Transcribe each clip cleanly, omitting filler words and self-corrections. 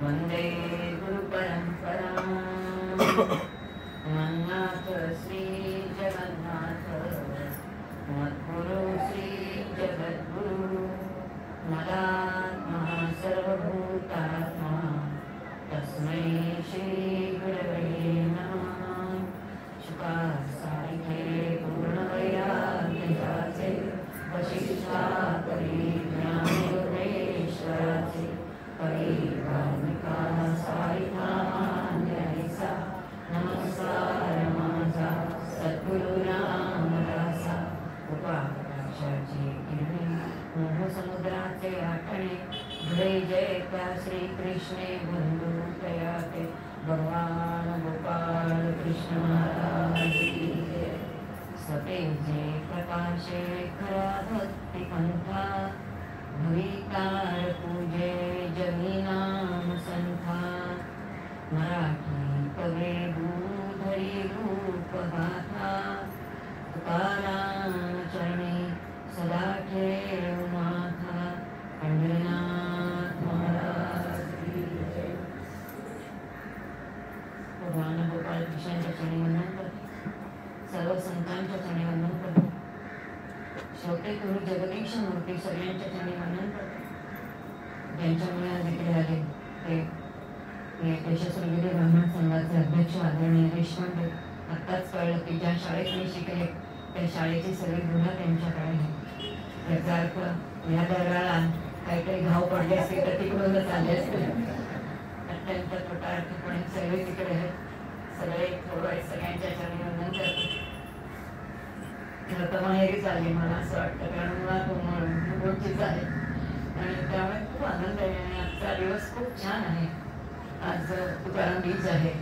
वंदे गुरु परंपरा मन्नाथ श्री जगन्नाथ मद्गुरु श्री जगद्गुरु मदात्मा सर्वभूतात्मा तस्मै श्री गुरवे नमः। शुका सारिखे पूर्णवैराग्याचे वशिष्ठा परिज्ञानेश्वराचे परिवामिका सारिका न्यायसा नमस्कार माझा सद्गुरु रामदासा उपाकाशाची किरणे मोह समुद्राचे आठणे घडे जय त्या श्री कृष्णे बंधू तयाते भगवान गोपाल कृष्ण महाराज की जय। सते जे प्रकाशे खरा भक्ती पंथा भविकार पूजे जमीनाम संथा मराठी कवे धरी रूप गाथा तुकाराम चरणी सदा ठेव माथा पंढरीनाथ महाराज की जय। भगवान गोपाल कृष्णांच्या चरणी वंदन करते, सर्व संतांच्या चरणी वंदन करते, शेवटी गुरु जगदीश मूर्ती सगळ्यांच्या चरणी वंदन करते। ज्यांच्यामुळे आज इकडे आले ते यशस्वी ब्राह्मण संघाचे अध्यक्ष आदरणीय देशपांडे, आत्ताच कळलं की ज्या शाळेत मी शिकले त्या शाळेची सगळी गुन्हा त्यांच्याकडे आहे। याचा अर्थ या दरडाला काहीतरी घाव पडले असते तर तिकडूनच आले असते। अत्यंत कृतार्थपणे सगळे तिकडे आहेत, सगळे थोडं सगळ्यांच्या चरणी वंदन करते। तर माहेरीच आली मला असं वाटतं, कारण मुळात मूळचीच आहे आणि त्यामुळे खूप आनंद आहे। आणि आजचा दिवस खूप छान आहे। आज तुकाराम बीज आहे।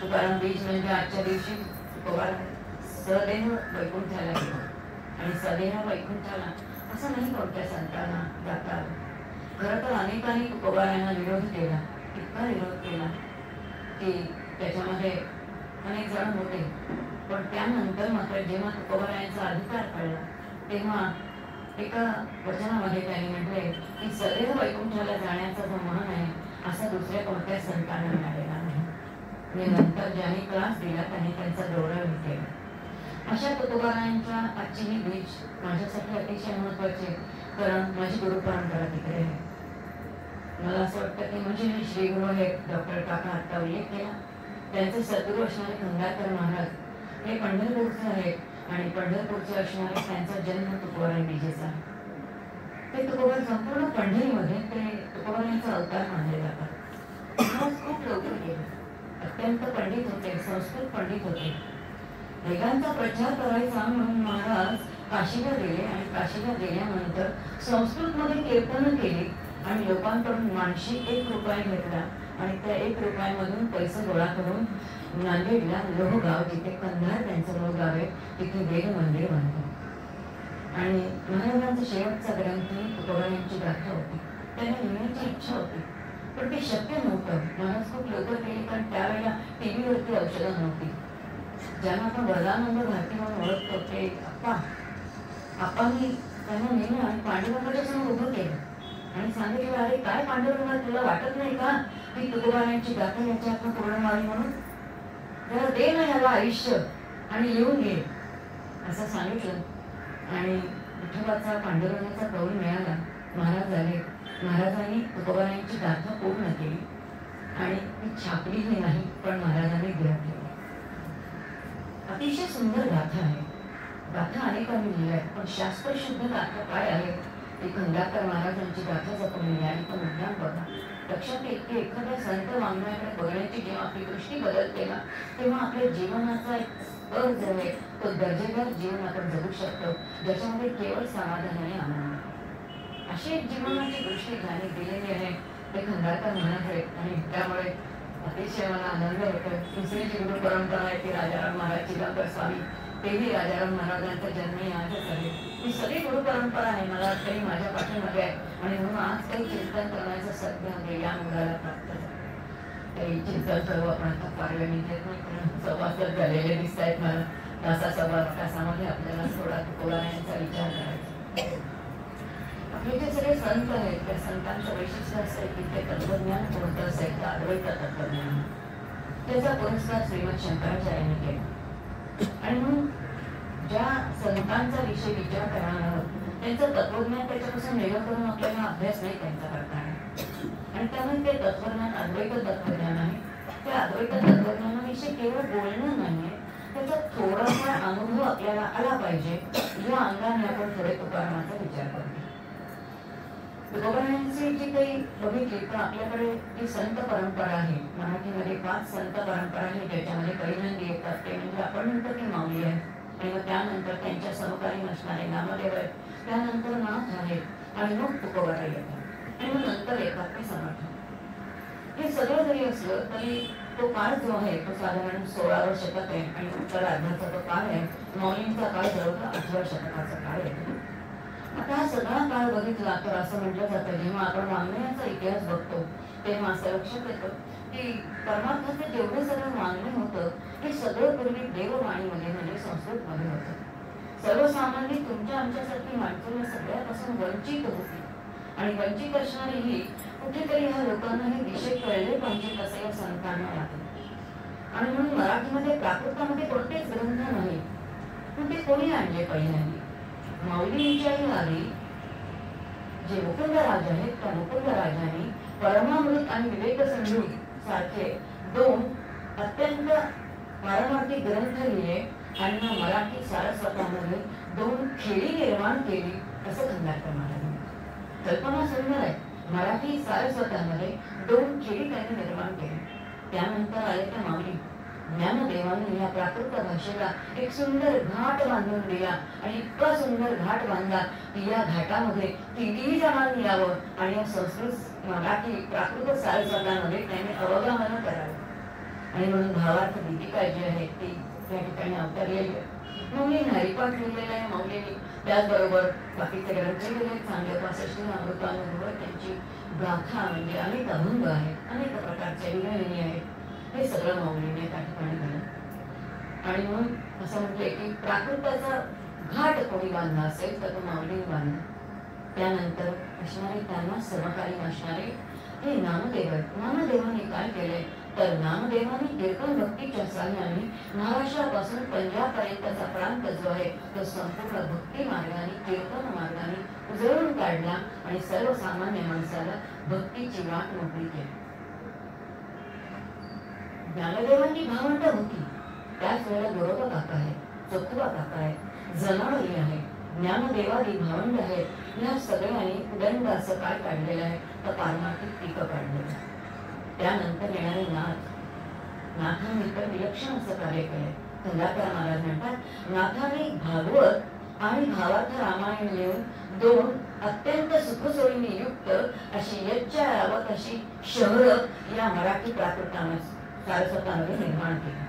तुकाराम बीज म्हणजे आजच्या दिवशी तुकोबार सदेह वैकुंठाला गेला आणि सदेह वैकुंठाला असं नाही कोणत्या संतांना जाता आलं। खरं तर अनेकांनी तुकोबारांना विरोध केला, इतका विरोध केला की त्याच्यामध्ये अनेक जण होते, पण त्यानंतर मात्र जेव्हा तुकोबारायांचा अधिकार कळला तेव्हा एका वचनामध्ये त्यांनी म्हटले की सदैव वैकुंठाला जाण्याचा जो मान आहे असा दुसऱ्या कोणत्या संतांना मिळालेला नाही। आणि नंतर ज्यांनी त्रास दिला त्यांनी त्यांचा गौरव केला। अशा तुकोबारायांच्या आजची ही बीज माझ्यासाठी अतिशय महत्वाची, कारण माझी गुरु परंपरा तिकडे आहे। मला असं वाटतं की म्हणजे श्री गुरु हे डॉक्टर काका आत्ता उल्लेख केला, त्यांचे सद्गुरू असणारे खंडाकर महाराज हे पंढरपूरचे आहेत आणि पंढरपूरचे असणारे त्यांचा जन्म तुकोबाराय बीजेचा आहे। ते तुकोबार संपूर्ण पंढरीमध्ये ते तुकोबारायांचा अवतार मानले जातात। खूप लवकर गेले, अत्यंत पंडित होते, संस्कृत पंडित होते। वेदांचा प्रचार करायचा म्हणून महाराज काशीला गेले आणि काशीला गेल्यानंतर संस्कृतमध्ये कीर्तन केली आणि लोकांकडून मानशी 1 रुपया घेतला आणि त्या 1 रुपयामधून पैसे गोळा करून नांदेडला लोहगाव, जिथे कंधार त्यांचं मूळ गाव आहे, तिथे वेद मंदिर बांधलं। आणि महाराजांचा शेवटचा ग्रंथ तुकोबारायांची गाथा होती। त्यांना लिहिण्याची इच्छा होती पण ते शक्य नव्हतं। महाराज खूप लवकर गेले, कारण त्यावेळेला टीव्हीवरती औषधं नव्हती। ज्यांना आपण वरदानंद भारती म्हणून ओळखतो ते आप्पांनी त्यांना नेलं आणि पांडुरंगाच्या समोर उभं केलं आणि सांगितलं, अरे काय पांडुरंगा, तुला वाटत नाही का की तुकोबारायांची गाथा याच्या आपण पूर्ण व्हावी म्हणून? त्याला दे ना याला आयुष्य आणि लिहून घे असं सांगितलं। आणि विठोबाचा पांडुरंगाचा कौल मिळाला, महाराज आले। महाराजांनी तुकोबारायांची गाथा पूर्ण केली आणि ती छापलीही नाही, पण महाराजांनी ग्रंथ केला। अतिशय सुंदर गाथा आहे। गाथा अनेकांनी लिहिल्या आहेत, पण शास्त्रशुद्ध गाथा काय आहे ती खंडाकर महाराजांची गाथा जपून लिहिली। पण मुद्दाम बघा, लक्षात येते एखाद्या संत वाङ्मयाकडे बघण्याची जेव्हा आपली दृष्टी बदलते ना, तेव्हा आपल्या जीवनाचा एक स्तर जो आहे तो दर्जेदार जीवन आपण जगू शकतो, ज्याच्यामध्ये केवळ समाधान आणि आनंद। अशी एक जीवनाची दृष्टी ज्याने दिलेली आहे ते खंडाकर महाराज आहेत आणि त्यामुळे अतिशय मला आनंद होतो। दुसरी जी गुरु परंपरा आहे ती राजाराम महाराज चिदंबर स्वामी, तेही राजाराम महाराजांचा जन्मही आजच आहे। ही सगळी गुरु परंपरा आहे, मला वाटतं माझ्या पाठीमध्ये आहे आणि म्हणून आज काही चिंतन करण्याचं सद्भाग्य या मुलाला प्राप्त झालं। काही चिंतन करू आपण. आता फार वेळ निघत नाही, पण सव्वासात झालेले दिसत आहेत मला. तासा सव्वा तासामध्ये आपल्याला थोडा तुकोबारायांचा विचार करायचा. आपले जे सगळे संत आहेत त्या संतांचं वैशिष्ट्य असं आहे की ते तत्वज्ञान कोणतं असेल तर अद्वैत तत्वज्ञान. त्याचा पुरस्कार श्रीमद शंकराचार्यांनी केला. आणि म्हणून ज्या संतांचा विषय विचार करणार आहोत त्यांचं तत्वज्ञान त्याच्यापासून वेगळं करून आपल्याला अभ्यास नाही त्यांचा करता आहे. आणि त्यामुळे ते तत्वज्ञान अद्वैत तत्वज्ञान आहे. त्या अद्वैत तत्वज्ञानाविषयी केवळ बोलणं नाही, त्याचा थोडासा अनुभव आपल्याला आला पाहिजे. या अंगाने आपण थोडे तुकारामाचा विचार करतो. तुकोबारायांची जी काही बघितली तर आपल्याकडे जी संत परंपरा आहे, मराठीमध्ये 5 संत परंपरा आहे, ज्याच्यामध्ये पहिल्यांदा येतात ते म्हणजे आपण म्हणतो की माऊली आहे, आणि मग त्यानंतर त्यांच्या सहकारी नसणारे नामदेव आहेत, त्यानंतर नाथ आहेत, आणि मग तुकोबारा येतात, आणि मग नंतर येतात ते समर्थ. हे सगळं जरी असलं तरी तो काळ जो आहे तो साधारण 16व्या शतक आहे, आणि उत्तरार्धाचा तो काळ आहे. मौलींचा काळ जवळजवळ 8व्या शतकाचा काळ आहे. आता हा सगळा काळ बघितला तर असं म्हटलं जातं, जेव्हा आपण वाङ्मयाचा इतिहास बघतो तेव्हा असं लक्षात येतं की परमार्थाचं जेवढं सगळं वाङ्मय होतं हे सगळं पूर्वी देववाणीमध्ये म्हणजे संस्कृतमध्ये होतं. सर्वसामान्य तुमच्या आमच्यासारखी माणसं या सगळ्यापासून वंचित होती, आणि वंचित असणारी ही कुठेतरी ह्या लोकांना हे विषय कळले पाहिजेत असं या संतांना वाटलं. आणि म्हणून मराठीमध्ये प्राकृतामध्ये कोणतेच ग्रंथ नाही, पण ते कोणी आणले पहिल्यांदा? माऊलींच्याही आधी जे मुकुंदराज आहेत त्या मुकुंदराजांनी परमामृत आणि विवेक सिंधू सारखे 2 अत्यंत पारमार्थिक ग्रंथ लिहिले, आणि मराठी सारस्वतामध्ये 2 खेळी निर्माण केली असं खंडाळकर महाराजांनी. कल्पना सुंदर आहे. मराठी सारस्वतामध्ये 2 खेळी त्यांनी निर्माण केली. त्यानंतर आले त्या माऊली ज्ञानदेवांनी या प्राकृत भाषेला एक सुंदर घाट बांधून दिला, आणि इतका सुंदर घाट बांधला की या घाटामध्ये कितीही जणांनी यावं आणि या संस्कृत मराठी प्राकृत सारस्वतामध्ये त्यांनी अवगमन करावं. आणि म्हणून भावार्थ दीपिका जी आहे ती त्या ठिकाणी अवतरलेली आहे. मौलींनी हरिपाठ लिहिलेला आहे मौलींनी, त्याचबरोबर बाकीचे ग्रंथ लिहिले, चांगले 65 अमृतानुभव, त्यांची गाथा म्हणजे अनेक अभंग आहेत, अनेक प्रकारचे विनयनी आहेत. हे सगळं मौलीने त्या ठिकाणी दिलं. आणि म्हणून असं म्हटलंय की प्राकृताचा घाट कोणी बांधला असेल तर तो माऊलीने बांधला. त्यानंतर असणारे त्यांना सहकारी असणारे हे नामदेव आहेत. नामदेवांनी काय केलंय तर नामदेवांनी कीर्तन भक्तीच्या साह्याने महाराष्ट्रापासून पंजाबपर्यंतचा प्रांत जो आहे तो संपूर्ण भक्ती मार्गाने कीर्तन मार्गाने उजळून काढला, आणि सर्वसामान्य माणसाला भक्तीची वाट मोकळी केली. ज्ञानदेवांची भावंड होती, त्याच वेळेला गोरोबा काका आहे, चतुबा काका आहे, जनावरी आहे, ज्ञानदेवादी भावंड आहेत. या सगळ्यांनी उदंड असं काय काढलेलं आहे तर पारमार्थिक पीक काढलेलं आहे. त्यानंतर येणारे नाथांनी तर विलक्षण असं कार्य केलंय. खंडाळकर महाराज म्हणतात नाथांनी भागवत आणि भावार्थ रामायण लिहून 2 अत्यंत सुखसोयीने युक्त अशी यज्ञावत अशी शहर या मराठी प्राकृतामध्ये सारस्वतामध्ये निर्माण केली.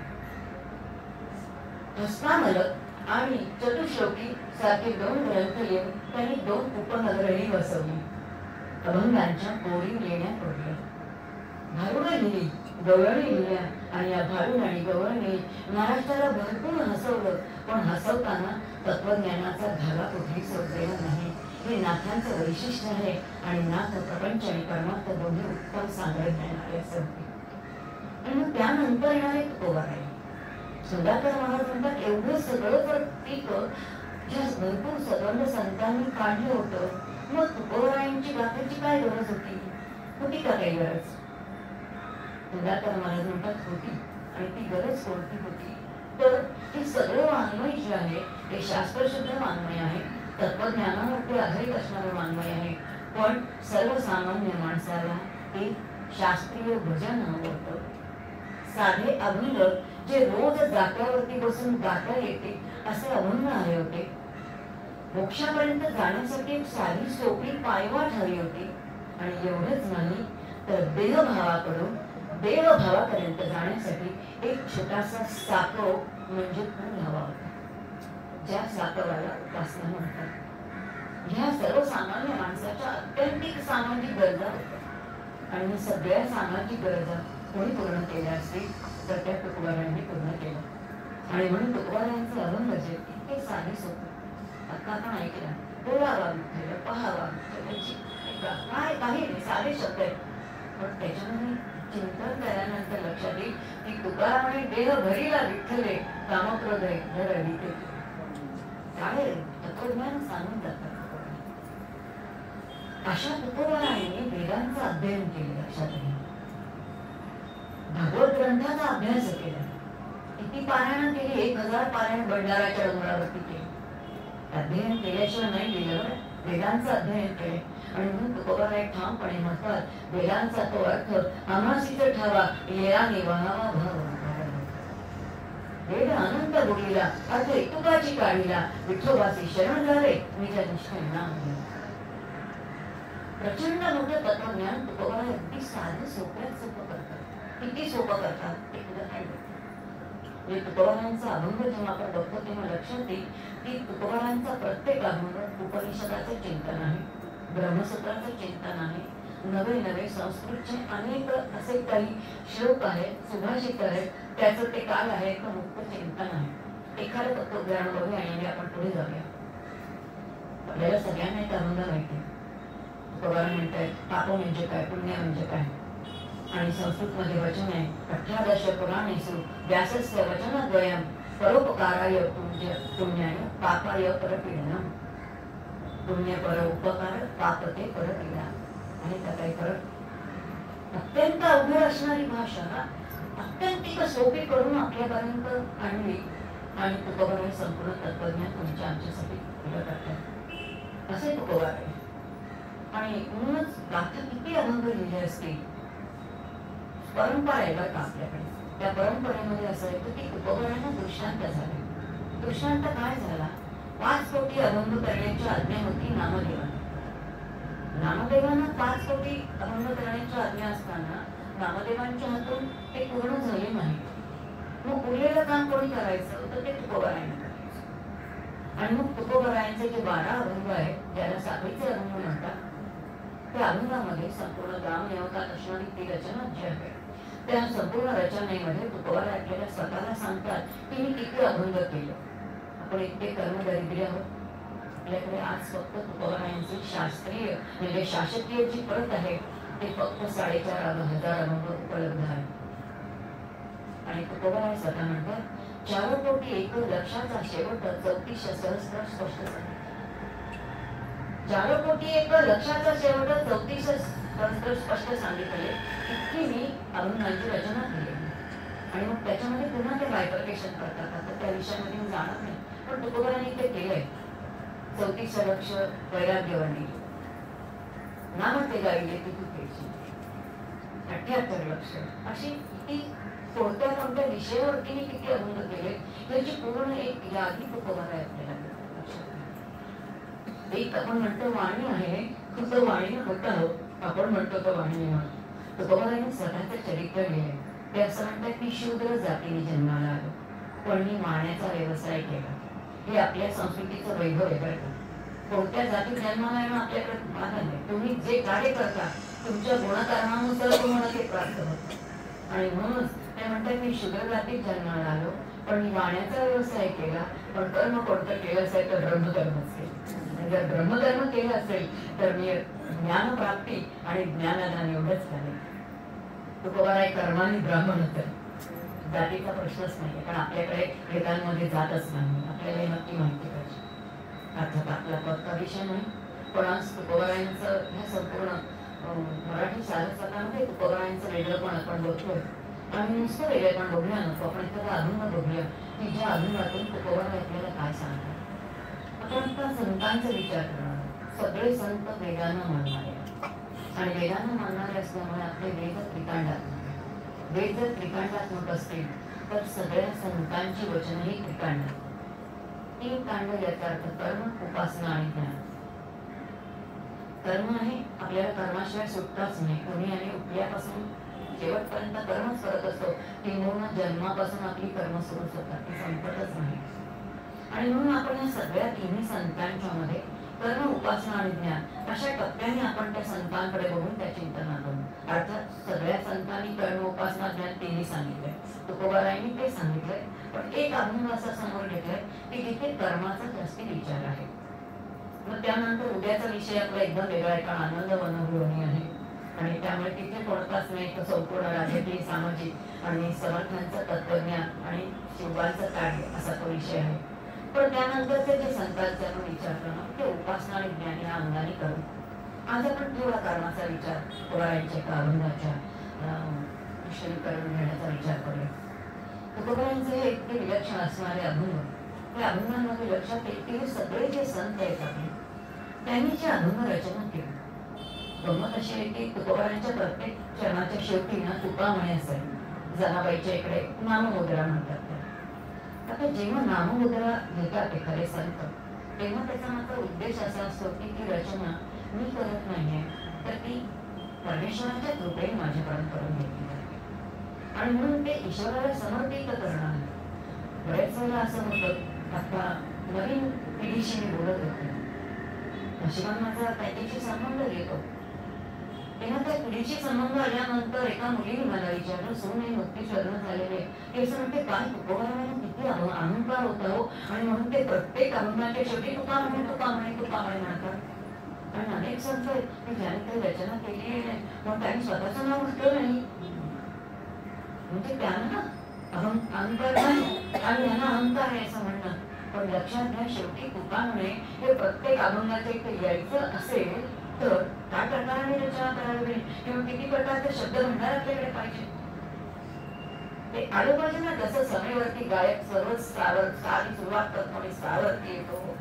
हस्तामलक आणि चतुश्लोकी सारखे 2 ग्रंथ लिहून त्यांनी 2 उपनगरही वसवली. अभंगांच्या कोरी लेण्या तोडल्या, भारुडं लिहिली, गवळणी लिहिल्या, आणि या भारुड आणि गवळणी महाराष्ट्राला भरपूर हसवलं, पण हसवताना तत्वज्ञानाचा धागा कुठेही सोडलेला नाही. हे नाथांचं वैशिष्ट्य आहे, आणि नाथ प्रपंच आणि परमार्थ दोन्ही उत्तम सांगत येणारे असं होते. आणि मग त्यानंतर येणारे तुकोबाराय. सुधाकर महाराज म्हणतात एवढं सगळं जर पीक ज्या भरपूर सदवंड संतांनी काढलं होतं, मग तुकोबारायांची गाथेची काय गरज होती का काही गरज? सुधाकर महाराज म्हणतात होती, आणि ती गरज कोणती होती तर हे सगळं वाङ्मय जे आहे ते शास्त्रशुद्ध वाङ्मय आहे, तत्वज्ञानावरती आधारित असणारं वाङ्मय आहे. पण सर्वसामान्य माणसाला एक शास्त्रीय भजन हवं होतं, साधे अभंग जे रोज जात्यावरती बसून गाता येते असे अभंग आले होते. मोक्षापर्यंत जाण्यासाठी एक साधी सोपी पायवाट हवी होती, आणि एवढंच नाही तर देहभावाकडून देवभावापर्यंत जाण्यासाठी एक छोटासा साकव म्हणजे पूल हवा होता, ज्या साकवाला उपासना म्हणतात. ह्या सर्वसामान्य माणसाच्या अत्यंतिक सामाजिक गरजा होत्या, आणि सगळ्या सामाजिक गरजा कोणी पूर्ण केल्या असतील तर त्या तुकोबारायांनी पूर्ण केलं. आणि म्हणून तुकोबारायांचे अभंग जे इतके साधे सोपे. आता आपण ऐकलं, बोलावा विठ्ठल, पहावा विठ्ठल, काय काही नाही, साधे शब्द आहेत. पण त्याच्यामध्ये चिंतन केल्यानंतर लक्षात येईल की तुकारामाने देह भरीला विठ्ठले कामप्रदय घर अडीते. काय तत्वज्ञान सांगून जातात. अशा तुकोबाराने वेदांचं अध्ययन केलं. लक्षात येईल भागवत ग्रंथाचा अभ्यास केला. किती पारायण केली? 1000 पारायण भंडाराच्या डोंगरावरती केले. अध्ययन केल्याशिवाय नाही गेलं. वेदांचं अध्ययन केले. आणि म्हणून तुकोबाराय ठामपणे म्हणतात, वेदांचा तो अर्थ आम्हासीच ठावा येरा निवाहावा भाव. वेद अनंत बुडीला अर्थ इतुकाची काढीला विठोबाचे शरण झाले निज निष्ठे नाम. प्रचंड मोठं तत्वज्ञान तुकोबाराय अगदी साधं सोप्यात सोपं करतात. किती सोपं करतात ते तुला काय म्हणजे तुकोबारायांचा अभंग जेव्हा आपण बघतो तेव्हा लक्षात येईल की तुकोबारायांचा प्रत्येक अभंग उपनिषदाचे चिंतन आहे, ब्रह्मसूत्राचे चिंतन आहे. नवे नवे संस्कृतचे अनेक असे काही श्लोक आहेत, सुभाषित आहेत, त्याचं ते काय आहे तर मुक्त चिंतन आहे. एखादं तत्वज्ञान बघूया आणि आपण पुढे जाऊया. आपल्याला सगळ्यांना एक अभंग माहिती. तुकोबारा म्हणतात पाप म्हणजे काय, पुण्य म्हणजे काय. आणि संस्कृत मध्ये वचन आहे 18 पुराणेषु व्यासस्य वचनद्वयं परोपकाराय पुण्याय पापाय परपीडनम. पुण्य पर उपकार, पाप ते परपीडा. आणि त्या काही फरक. अत्यंत अवघड असणारी भाषा अत्यंतिक सोपी करून आपल्यापर्यंत आणली आणि तुकोबाराय संपूर्ण तत्वज्ञान तुमच्या आमच्यासाठी खुलं करतात. असे तुकोबार आहे. आणि म्हणूनच गाथा किती अभंग लिहिले असतील. परंपरा आहे बरं का आपल्याकडे. त्या परंपरेमध्ये असं येतं की तुकोबारायांना दृष्टांत झाले. दृष्टांत काय झाला? 5 कोटी अभंग करण्याची आज्ञा होती नामदेवांना. नामदेवांना 5 कोटी अभंग करण्याची आज्ञा असताना नामदेवांच्या हातून ते पूर्ण झाले नाही. मग उरलेलं काम कोणी करायचं तर ते तुकोबारायांनी करायचं. आणि मग तुकोबारायांचे जे 12 अभंग आहेत ज्याला साखळीचे अभंग म्हणतात, त्या अभंगामध्ये संपूर्ण ग्राम देवतात असणारी ती रचना जी आहे त्या संपूर्ण रचनेमध्ये तुकोबाराय आपल्याला स्वतःला सांगतात की मी किती अभंग केलं. आपण इतके कर्मदरिद्री आहोत. आपल्याकडे आज फक्त तुकोबारायांची शास्त्रीय म्हणजे शासकीय जी प्रत आहे ते फक्त 4,500 अभंग उपलब्ध आहे. आणि तुकोबाराय स्वतः म्हणतात 4 कोटी 1 लक्षाचा शेवट 34 सहस्त्र स्पष्ट सांगितलं. 4 कोटी 1 लक्षाचा शेवट 34 सहस्त्र स्पष्ट सांगितले. इतकी मी अभंगांची रचना केली. आणि मग त्याच्यामध्ये पुन्हा ते बायफर्केशन करतात. आता त्या विषयामध्ये मी जाणार नाही, पण तुकोबारांनी ते केलंय. 34 लक्ष वैराग्यवाणी नाम ते गायले तिथू केशी 78 लक्ष. अशी किती कोणत्या कोणत्या विषयावरती मी किती अभंग केले याची पूर्ण एक यादी तुकोबाराय आपल्याला एक. आपण म्हणतो वाणी आहे तो वाणी होत आहोत. आपण म्हणतो तो वाणी म्हणून तुकोबारायांनी स्वतःचं चरित्र लिहिले. ते असं म्हणतात की शूद्र जातीने जन्माला आलो पण मी वाण्याचा व्यवसाय केला. हे आपल्या संस्कृतीचं वैभव आहे बरं का. कोणत्या जातीत जन्माला येणं आपल्याकडे बाधा नाही. तुम्ही जे कार्य करता तुमच्या गुणकर्मानुसार तुम्हाला ते प्राप्त होतं. आणि म्हणूनच ते म्हणतात मी शूद्र जातीत जन्माला आलो पण मी वाण्याचा व्यवसाय केला. पण कर्म कोणतं केलं असेल तर ब्रह्मकर्मच केलं. जर ब्रह्मकर्म केलं असेल तर मी ज्ञानप्राप्ती आणि ज्ञानदान एवढंच झाले. तुकोबाराय कर्माने ब्राह्मण होतं. जातीचा प्रश्नच नाही. कारण आपल्याकडे वेदांमध्ये जातच नाही. आपल्याला नक्की माहिती पाहिजे. अर्थात आपला पक्का विषय नाही, पण आज तुकोबारायांचं ह्या संपूर्ण मराठी सारस्वतामध्ये तुकोबारायांचं वेगळंपण आपण बघतोय. आणि नुसतं वेगळेपण बघूया नको, आपण एखादा अभंग बघूया की ज्या अभंगातून तुकोबाराय आपल्याला काय सांगतात. आपण आता संतांचा विचार करणार. सगळे संत वेदांना मानणारे आणि वेदांना मानणारे असल्यामुळे आपले वेद त्रिकांडात्मक. वेद जर त्रिकांडात्मक असतील तर सगळ्या संतांची वचनही त्रिकांडात्मक. 3 कांड याचा अर्थ कर्म, उपासना आणि ज्ञान. कर्म आहे, आपल्याला कर्माशिवाय सुटताच नाही. कोणी आणि उठल्यापासून शेवटपर्यंत कर्मच करत असतो. किंबहुना जन्मापासून आपली कर्म सुरूच होतात, ती संपतच नाही. आणि म्हणून आपण या सगळ्या 3 संतांच्या मध्ये कर्म, उपासना आणि ज्ञान अशा टप्प्याने आपण त्या संतांकडे बघून त्या चिंतनातून अर्थात सगळ्या संतांनी कर्म, उपासना, ज्ञान तिन्ही सांगितलंय, तुकोबारायांनी ते सांगितलंय, पण एक अभंग असा समोर घेतलाय की जिथे कर्माचा जास्ती विचार आहे. मग त्यानंतर उद्याचा विषय आपला एकदम वेगळा आहे, कारण आनंद वनभूमी आहे आणि त्यामुळे तिथे कोणताच नाही तो संपूर्ण राजकीय, सामाजिक आणि समर्थांचं तत्वज्ञान आणि शिवांचं कार्य असा तो विषय आहे. पण त्यानंतरचे जे संतांचे आपण विचार करणं ते उपासना आणि ज्ञान या अंगाने करू. आज आपण थोडा कर्माचा विचार, तुकोबारायांच्या एका अभंगाच्या करून घेण्याचा विचार करूया. तुकोबारायांचे हे इतके विलक्षण असणारे अभंग, त्या अभंगांमध्ये लक्षात येईल की सगळे जे संत आहेत आपले त्यांनी जे अभंग रचना केली. गंमत अशी आहे की तुकोबारायांच्या प्रत्येक चरणाच्या शेवटी ना तुका म्हणे असेल. जनाबाईच्या इकडे नाममुद्रा म्हणतात. आता जेव्हा नाममुद्रा घेतात एखादे संत, तेव्हा त्याचा मात्र उद्देश असा असतो की ती रचना मी करत नाहीये, तर ती परमेश्वराच्या कृपेने माझ्यापर्यंत करून घेतली जाते आणि म्हणून ते ईश्वराला समर्पित करणं. बरेच वेळा असं होतं, आता नवीन पिढीशी मी बोलत होते, नशिबान माझा त्याच्याशी संबंध येतो, तेव्हा त्या पिढीशी संबंध आल्यानंतर एका मुलीने मला विचारलं, सोने नुकतीच लग्न झालेले, ते असं म्हणते काय तुकोबारायांना किती अहंकार होता हो, आणि म्हणून ते प्रत्येक अभंगाच्या शेवटी तुका म्हणे, तुका म्हणे, तुका म्हणे म्हणतात. आणि अनेक संत आहेत की ज्याने काही रचना केली आहे पण त्यांनी स्वतःचं नाव म्हटलं नाही, म्हणजे त्यांना अहंकार नाही आणि यांना अहंकार आहे असं म्हणणं. पण लक्षात घ्या, शेवटी तुका म्हणे हे प्रत्येक अभंगाचे इथे यायचं असेल तर काय प्रकाराने रचना करावी किंवा किती प्रकारचे शब्द म्हणणार आपल्याकडे पाहिजे, ते आलं पाहिजे ना. जसं समेवरती गायक सर्वच सारी सुरुवात करतो आणि सावरती येतो,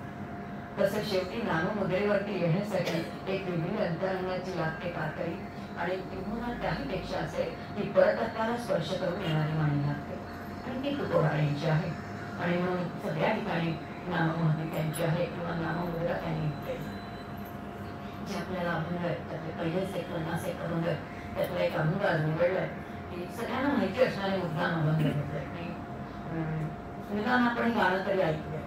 तसं शेवटी नाममुद्रेवरती येण्यासाठी एक वेगळी अंतरंगाची लागते पातळी आणि तुम्हाला त्याहीपेक्षा असेल की परतत्वाला स्पर्श करून येणारी वाणी लागते आणि ती तुकोबारायांची आहे. आणि म्हणून सगळ्या ठिकाणी नाममहती त्यांची आहे किंवा नाममुद्रा त्यांनी घेतली. जे आपल्याला अभंग आहेत त्यातले पहिलेच एक 50 एक अभंग आहेत, त्यातला एक अभंग आज निवडलाय की सगळ्यांना माहिती असणारे मुद्दाम अभंग घेतलाय की निदान आपण गाणं तरी ऐकलंय,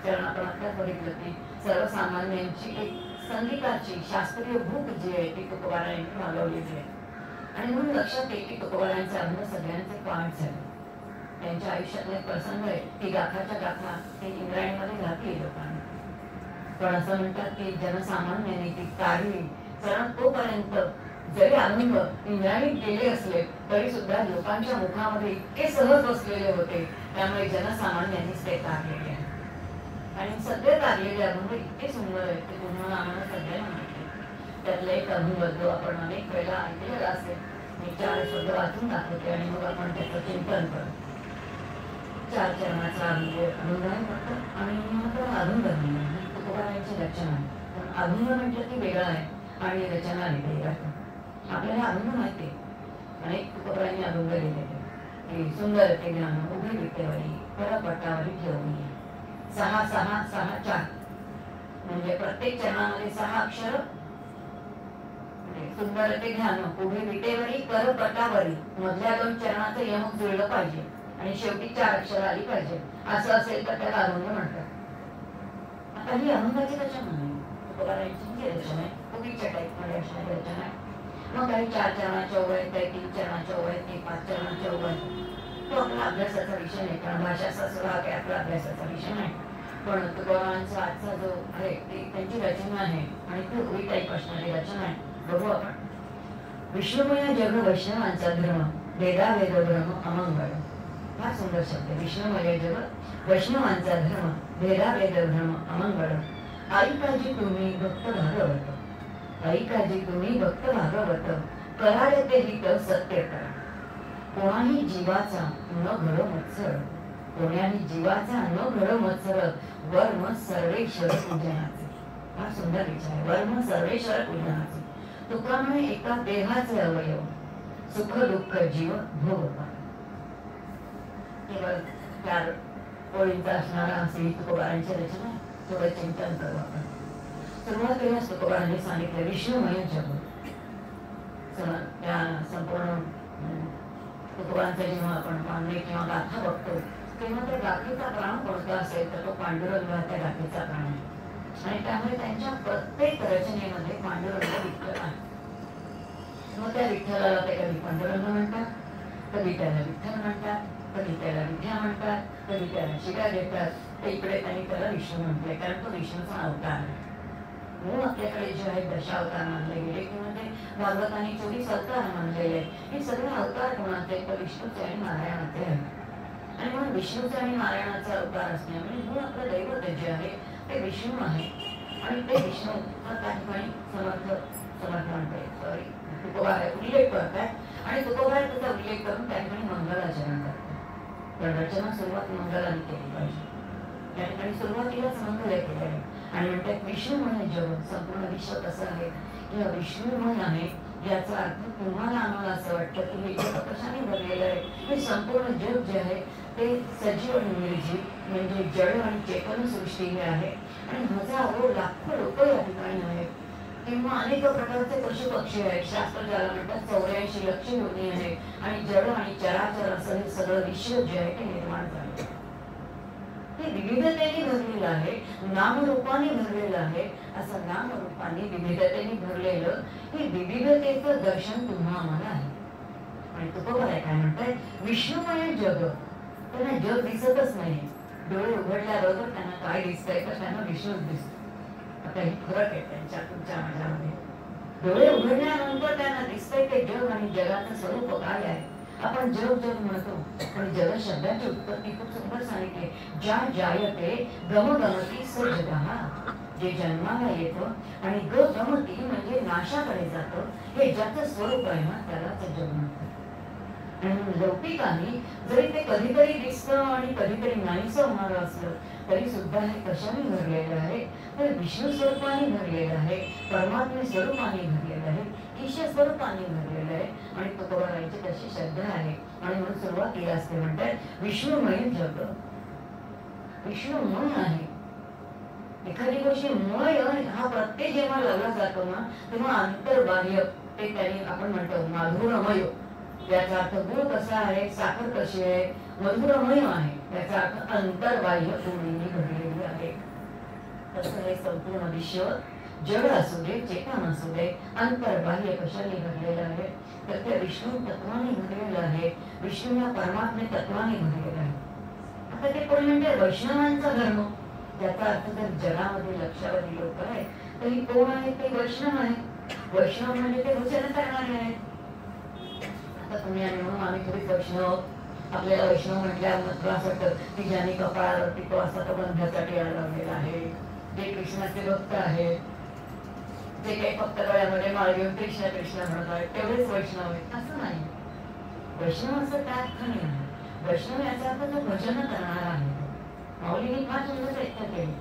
कारण आपण आत्ताच बघितलं की सर्वसामान्यांची एक संगीताची शास्त्रीय भूक जी आहे ती तुकोबारायांनी मागवलेली आहे. आणि म्हणून लक्षात येईल की तुकोबारायांचे अभंग सगळ्यांचे पाठ झाले. त्यांच्या आयुष्यातला एक प्रसंग आहे की गाथाच्या गाथा ते इंद्रायणीमध्ये घातली लोकांनी, पण असं म्हणतात की जनसामान्याने ती काढली, कारण तोपर्यंत जरी अभंग इंद्रायणीत गेले असले तरी सुद्धा लोकांच्या मुखामध्ये इतके सहज बसलेले होते, त्यामुळे जनसामान्यांनीच ते काढलेले आहे. आणि सगळे काढलेले अभंग इतके सुंदर आहेत ते तुम्हाला आम्हाला सगळ्यांना माहिती. त्यातला एक अभंग जो आपण अनेक वेळा ऐकलेला असेल, मी 4 शब्द वाचून दाखवते आणि मग आपण त्याचं चिंतन करू. 4 चरणाचा अभंग आहे फक्त, आणि अभंग नाही तुकोबारायांची रचना आहे, पण अभंग म्हटलं की वेगळा आहे आणि रचना वेगळी आहे. आपल्याला अभंग माहिती आहे, अनेक तुकोबारायांनी अभंग लिहिलेले की सुंदर ते ज्ञान उभी विटेवरी परपटावरी ठेवून 6 6 6 4 म्हणजे प्रत्येक चरणामध्ये 6 अक्षर. सुंदर ते ध्यान उभे विटेवरी परपटावरी मधल्या 2 चरणाचं यमक जुळलं पाहिजे आणि शेवटी 4 अक्षर आली पाहिजे, असं असेल तर त्याला अभंग म्हणतात. आता ही अभंगाची रचना नाही, तुकोबारायांची रचना आहे, कवीच्या टाईपमध्ये असणारी रचना आहे. मग काही 4 चरणाच्या ओव्या आहेत, काही 3 चरणाच्या ओव्या आहेत, काही 5 चरणाच्या ओव्या आहेत. तो आपला अभ्यासाचा विषय नाही, कारण भाषाशास्त्र हा काही आपला अभ्यासाचा विषय नाही. पण तुकोबारायांचा आजचा जो आहे ती त्यांची रचना आहे आणि ती ओवी टाईप असणारी रचना आहे. बघू आपण. विष्णुमय जग वैष्णवांचा धर्म, वेदा वेद ब्रह्म अमंगळ. हा सुंदर शब्द. विष्णुमय जग वैष्णवांचा धर्म, वेदा वेद ब्रह्म अमंगळ. आई काजी तुम्ही भक्त भागवत, आई काजी तुम्ही भक्त भागवत, कराळे ते हित सत्य करा. कोणाही जीवाचा न घड मत्सर, कोणाही जीवाचा न घड मत्सर, वर्म सर्वेश्वर पूजनाचे. हा सुंदर विचार आहे, वर्म सर्वेश्वर पूजनाचे. तुका म्हणे एका देहाचे अवयव, सुख दुःख जीव भोग पाय. केवळ 4 ओळींचा असणारा असे तुकोबारांची रचना. थोडं चिंतन करू आपण. सुरुवातीलाच तुकोबारांनी सांगितलं विष्णुमय जग. त्या संपूर्ण तुकोबारांचा जेव्हा आपण पांडे किंवा गाथा बघतो तेव्हा त्या गाथेचा प्राण कोणता असेल तर तो पांडुरंग त्या गाथेचा प्राण आहे. आणि त्यामुळे त्यांच्या प्रत्येक रचनेमध्ये पांडुरंग विठ्ठल आहे. मग त्या विठ्ठलाला ते कधी पांडुरंग म्हणतात, कधी त्याला विठ्ठल म्हणतात, कधी त्याला विद्या म्हणतात, कधी त्याला शिव्या देतात. तर इकडे त्यांनी त्याला विष्णू म्हटले, कारण तो विष्णूचा अवतार आहे. म्हणून आपल्याकडे जे आहे दशावतार मानले गेले किंवा ते भागवतांनी 24 अवतार मानलेले, हे सगळे अवतार कोणाचे, तर विष्णूचे आणि नारायणाचे आहे. आणि म्हणून विष्णूचे आणि नारायणाचे अवतार असल्यामुळे म्हणून आपलं दैवत जे आहे ते विष्णू आहे. आणि ते विष्णू त्या ठिकाणी समर्थ म्हणते, सॉरी तुकोबाराय उल्लेख करतात आणि तुकोबाराय त्याचा उल्लेख करून त्या ठिकाणी मंगलाचरण करतात. पण रचना सुरुवात मंगलाने केली पाहिजे. त्या ठिकाणी सुरुवातीलाच मंगल केले आहे आणि म्हणतात विष्णूमय जग, संपूर्ण विश्व कसं आहे किंवा विष्णूमय आहे, याचा अर्थ तुम्हाला आम्हाला असं वाटतं की हे जग कशाने भरलेलं आहे. हे संपूर्ण जग जे आहे ते सजीव आणि निर्जीव म्हणजे जड आणि चेतन सृष्टी आहे. आणि हजारो लाखो लोक या ठिकाणी आहेत किंवा अनेक प्रकारचे पशु पक्षी आहेत. शास्त्र ज्याला म्हणतात 84 लक्ष योनी आहे. आणि जड आणि चराचर असं हे सगळं विश्व जे आहे ते निर्माण झाले. हे विविधतेने भरलेलं आहे, नामरूपाने भरलेलं आहे. असं नामरूपाने विविधतेने भरलेलं हे विविधतेचं दर्शन तुम्हा आम्हाला आहे. आणि तुकोबाराय काय म्हणताय, विष्णुमय जग. त्यांना जग दिसतच नाही. डोळे उघडल्याबरोबर त्यांना काय दिसतंय तर त्यांना विष्णूच दिसतो. आता हे फरक आहे त्यांच्या तुमच्या माझ्यामध्ये. डोळे उघडल्यानंतर त्यांना दिसतंय ते जग आणि जगाचं स्वरूप काय आहे. आपण जग जग म्हणतो पण जग शब्दाची उत्पत्ती खूप सुंदर सांगितली. ज्या जायते गमगमती स जगः, जे जन्माला येतो आणि गमती म्हणजे नाशाकडे जातो, हे ज्याचं स्वरूप आहे ना त्यालाच जग म्हणतात. आणि लौकिकांनी जरी ते कधीतरी दिसतं आणि कधीतरी नाहीसं होणारं असलं तरी सुद्धा हे कशाने भरलेलं आहे, तर विष्णू स्वरूपाने भरलेलं आहे, परमात्मे स्वरूपाने भरलेलं आहे, ईश्वर स्वरूपाने भरलेलं आहे. आणि तुकोबारायांची तशी श्रद्धा आहे. आणि म्हणून सुरुवातीला असते म्हणतात विष्णुमय जग. विष्णुमय आहे. एखादी गोष्टी मय हा प्रत्येक जेव्हा लावला जातो ना तेव्हा अंतर्बाह्य ते त्यांनी आपण म्हणतो माधुरमय. याचा अर्थ गुळ कसा आहे, साखर कशी आहे, मधुरमय आहे. याचा अर्थ अंतर्बाह्य गुणांनी भरलेली आहे. तसं हे संपूर्ण विश्व जड असू दे, चेतन असू दे, अंतर्बाह्य कशाने भरलेलं आहे, तर ते विष्णू तत्वाने भरलेलं आहे. विष्णू या परमात्मे तत्वाने भरलेलं आहे. आता ते कोण म्हणजे वैष्णवांचा धर्म. याचा अर्थ जर जगामध्ये लक्षावधी लोक आहेत तर ही कोण आहेत, ते वैष्णव आहेत. वैष्णव म्हणजे ते भजन करणारे आहेत. आता तुम्ही आणि म्हणून आम्ही थोडीच वैष्णव. आपल्याला वैष्णव म्हटल्यावर असं वाटतं की ज्यांनी कपाळावरती तो असा तो बंधाचा टिळा लावलेला आहे, जे कृष्णाचे भक्त आहेत, जे काही फक्त गळ्यामध्ये माळ घेऊन कृष्ण कृष्ण म्हणत आहेत तेवढेच वैष्णव आहेत असं नाही. वैष्णव असं काय अर्थ नाही. वैष्णव याचा अर्थ जो भजन करणारा आहे. माऊलीने फार सुंदर व्याख्या केली.